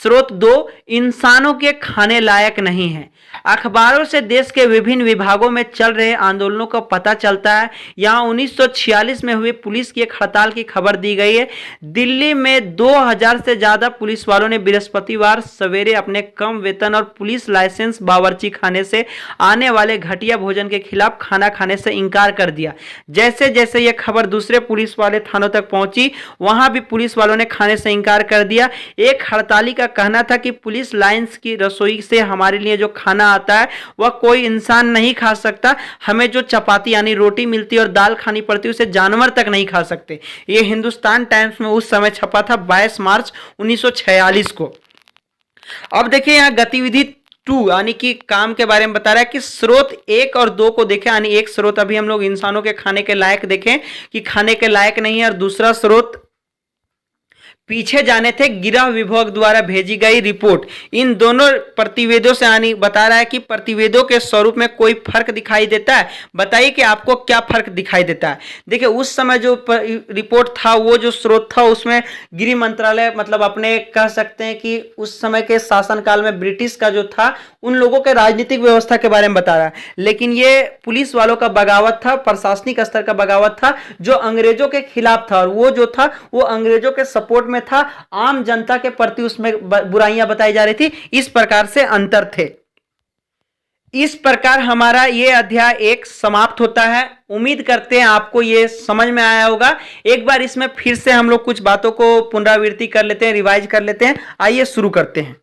स्रोत 2 इंसानों के खाने लायक नहीं है। अखबारों से देश के विभिन्न विभागों में चल रहे आंदोलनों का पता चलता है। यहाँ 1946 में हुई पुलिस की एक हड़ताल की खबर दी गई है। दिल्ली में 2000 से ज्यादा पुलिस वालों ने बृहस्पतिवार सवेरे अपने कम वेतन और पुलिस लाइसेंस बावर्ची खाने से आने वाले घटिया भोजन के खिलाफ खाना खाने से इनकार कर दिया। जैसे जैसे यह खबर दूसरे पुलिस वाले थानों तक पहुंची, वहां भी पुलिस वालों ने खाने से इनकार कर दिया। एक हड़ताली का कहना था कि पुलिस लाइंस की रसोई से हमारे लिए जो खाना आता है वह कोई इंसान नहीं खा सकता। हमें जो चपाती यानी रोटी मिलती है और दाल खानी पड़ती है उसे जानवर तक नहीं खा सकते। यह हिंदुस्तान टाइम्स में उस समय छपा था 22 मार्च 1946 को। अब देखिए यहाँ गतिविधि 2 यानी कि काम के बारे में बता रहा है कि स्रोत 1 और 2 को देखें। यानी एक स्रोत अभी हम लोग इंसानों के खाने के लायक देखें कि खाने के लायक नहीं है, और दूसरा स्रोत पीछे जाने थे गृह विभाग द्वारा भेजी गई रिपोर्ट। इन दोनों प्रतिवेदों से यानी बता रहा है कि प्रतिवेदों के स्वरूप में कोई फर्क दिखाई देता है। बताइए कि आपको क्या फर्क दिखाई देता है। देखिए उस समय जो रिपोर्ट था, वो जो स्रोत था उसमें गृह मंत्रालय, मतलब अपने कह सकते हैं कि उस समय के शासनकाल में ब्रिटिश का जो था उन लोगों के राजनीतिक व्यवस्था के बारे में बता रहा है। लेकिन ये पुलिस वालों का बगावत था, प्रशासनिक स्तर का बगावत था जो अंग्रेजों के खिलाफ था, और वो जो था वो अंग्रेजों के सपोर्ट में था। आम जनता के प्रति उसमें बुराइयां बताई जा रही थी। इस प्रकार से अंतर थे। इस प्रकार हमारा ये अध्याय 1 समाप्त होता है। उम्मीद करते हैं आपको ये समझ में आया होगा। एक बार इसमें फिर से हम लोग कुछ बातों को पुनरावृत्ति कर लेते हैं, रिवाइज कर लेते हैं। आइए शुरू करते हैं।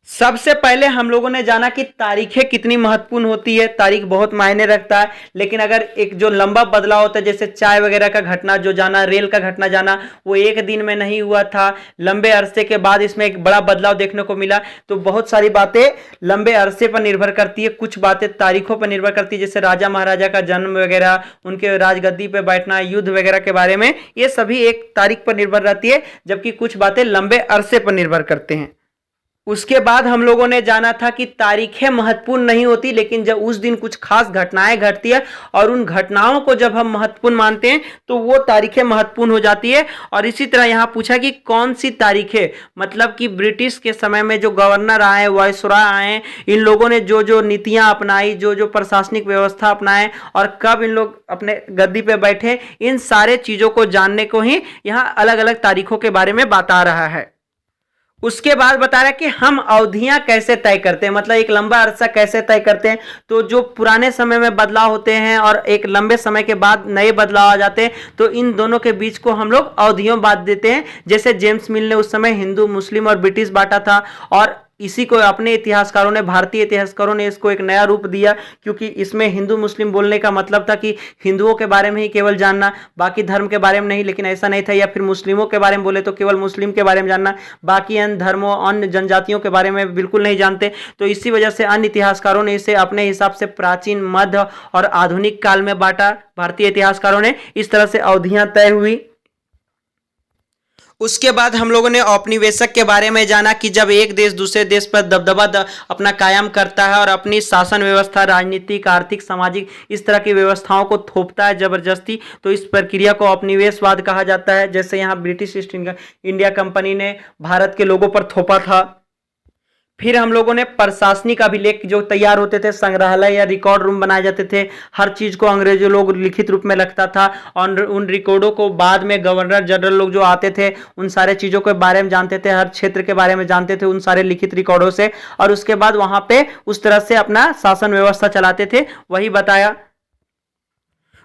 सबसे पहले हम लोगों ने जाना कि तारीखें कितनी महत्वपूर्ण होती है। तारीख बहुत मायने रखता है, लेकिन अगर एक जो लंबा बदलाव होता है, जैसे चाय वगैरह का घटना जो जाना, रेल का घटना जाना, वो एक दिन में नहीं हुआ था, लंबे अरसे के बाद इसमें एक बड़ा बदलाव देखने को मिला। तो बहुत सारी बातें लंबे अरसे पर निर्भर करती है, कुछ बातें तारीखों पर निर्भर करती है, जैसे राजा महाराजा का जन्म वगैरह, उनके राजगद्दी पर बैठना, युद्ध वगैरह के बारे में, ये सभी एक तारीख पर निर्भर रहती है, जबकि कुछ बातें लंबे अरसे पर निर्भर करते हैं। उसके बाद हम लोगों ने जाना था कि तारीखें महत्वपूर्ण नहीं होती, लेकिन जब उस दिन कुछ खास घटनाएं घटती है और उन घटनाओं को जब हम महत्वपूर्ण मानते हैं तो वो तारीखें महत्वपूर्ण हो जाती है। और इसी तरह यहाँ पूछा कि कौन सी तारीखें, मतलब कि ब्रिटिश के समय में जो गवर्नर आए, वायसरॉय आए, इन लोगों ने जो जो नीतियाँ अपनाई, जो जो प्रशासनिक व्यवस्था अपनाए और कब इन लोग अपने गद्दी पे बैठे, इन सारे चीज़ों को जानने को ही यहाँ अलग अलग तारीखों के बारे में बता रहा है। उसके बाद बता रहा है कि हम अवधियां कैसे तय करते हैं, मतलब एक लंबा अरसा कैसे तय करते हैं। तो जो पुराने समय में बदलाव होते हैं और एक लंबे समय के बाद नए बदलाव आ जाते हैं, तो इन दोनों के बीच को हम लोग अवधियों बांट देते हैं। जैसे जेम्स मिल ने उस समय हिंदू, मुस्लिम और ब्रिटिश बांटा था, और इसी को अपने इतिहासकारों ने, भारतीय इतिहासकारों ने इसको एक नया रूप दिया, क्योंकि इसमें हिंदू मुस्लिम बोलने का मतलब था कि हिंदुओं के बारे में ही केवल जानना, बाकी धर्म के बारे में नहीं। लेकिन ऐसा नहीं था। या फिर मुस्लिमों के बारे में बोले तो केवल मुस्लिम के बारे में जानना, बाकी अन्य धर्मों, अन्य जनजातियों के बारे में बिल्कुल नहीं जानते। तो इसी वजह से अन्य इतिहासकारों ने इसे अपने हिसाब से प्राचीन, मध्य और आधुनिक काल में बांटा। भारतीय इतिहासकारों ने इस तरह से अवधियां तय हुई। उसके बाद हम लोगों ने औपनिवेशक के बारे में जाना कि जब एक देश दूसरे देश पर दबदबा अपना कायम करता है और अपनी शासन व्यवस्था, राजनीतिक, आर्थिक, सामाजिक, इस तरह की व्यवस्थाओं को थोपता है जबरदस्ती, तो इस प्रक्रिया को औपनिवेशवाद कहा जाता है। जैसे यहाँ ब्रिटिश ईस्ट इंडिया कंपनी ने भारत के लोगों पर थोपा था। फिर हम लोगों ने प्रशासनिक अभिलेख जो तैयार होते थे, संग्रहालय या रिकॉर्ड रूम बनाए जाते थे, हर चीज को अंग्रेजों लोग लिखित रूप में रखता था, और उन रिकॉर्डों को बाद में गवर्नर जनरल लोग जो आते थे उन सारे चीजों के बारे में जानते थे, हर क्षेत्र के बारे में जानते थे उन सारे लिखित रिकॉर्डों से, और उसके बाद वहां पे उस तरह से अपना शासन व्यवस्था चलाते थे, वही बताया।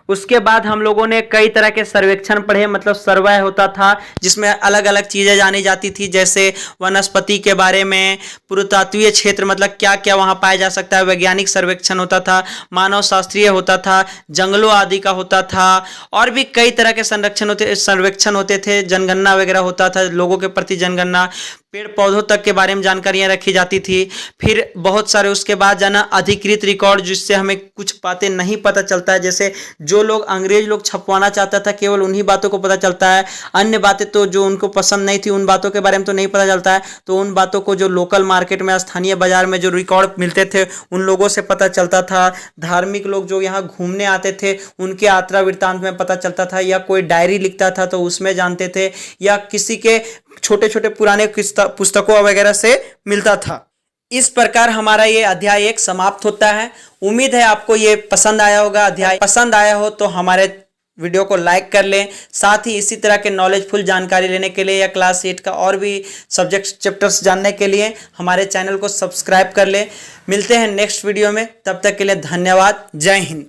उसके बाद हम लोगों ने कई तरह के सर्वेक्षण पढ़े, मतलब सर्वे होता था जिसमें अलग अलग चीज़ें जानी जाती थी, जैसे वनस्पति के बारे में, पुरातत्वीय क्षेत्र मतलब क्या क्या वहाँ पाया जा सकता है, वैज्ञानिक सर्वेक्षण होता था, मानव शास्त्रीय होता था, जंगलों आदि का होता था, और भी कई तरह के सर्वेक्षण होते थे, जनगणना वगैरह होता था, लोगों के प्रति जनगणना, पेड़ पौधों तक के बारे में जानकारियां रखी जाती थी। फिर बहुत सारे उसके बाद जाना अधिकृत रिकॉर्ड, जिससे हमें कुछ बातें नहीं पता चलता है, जैसे जो लोग अंग्रेज लोग छपवाना चाहता था केवल उन्हीं बातों को पता चलता है, अन्य बातें तो जो उनको पसंद नहीं थी उन बातों के बारे में तो नहीं पता चलता है। तो उन बातों को जो लोकल मार्केट में, स्थानीय बाजार में जो रिकॉर्ड मिलते थे उन लोगों से पता चलता था। धार्मिक लोग जो यहाँ घूमने आते थे उनके यात्रा वृत्तांत में पता चलता था, या कोई डायरी लिखता था तो उसमें जानते थे, या किसी के छोटे छोटे पुराने पुस्तकों वगैरह से मिलता था। इस प्रकार हमारा ये अध्याय 1 समाप्त होता है। उम्मीद है आपको ये पसंद आया होगा। अध्याय पसंद आया हो तो हमारे वीडियो को लाइक कर लें। साथ ही इसी तरह के नॉलेजफुल जानकारी लेने के लिए या क्लास 8 का और भी सब्जेक्ट चैप्टर्स जानने के लिए हमारे चैनल को सब्सक्राइब कर लें। मिलते हैं नेक्स्ट वीडियो में, तब तक के लिए धन्यवाद। जय हिंद।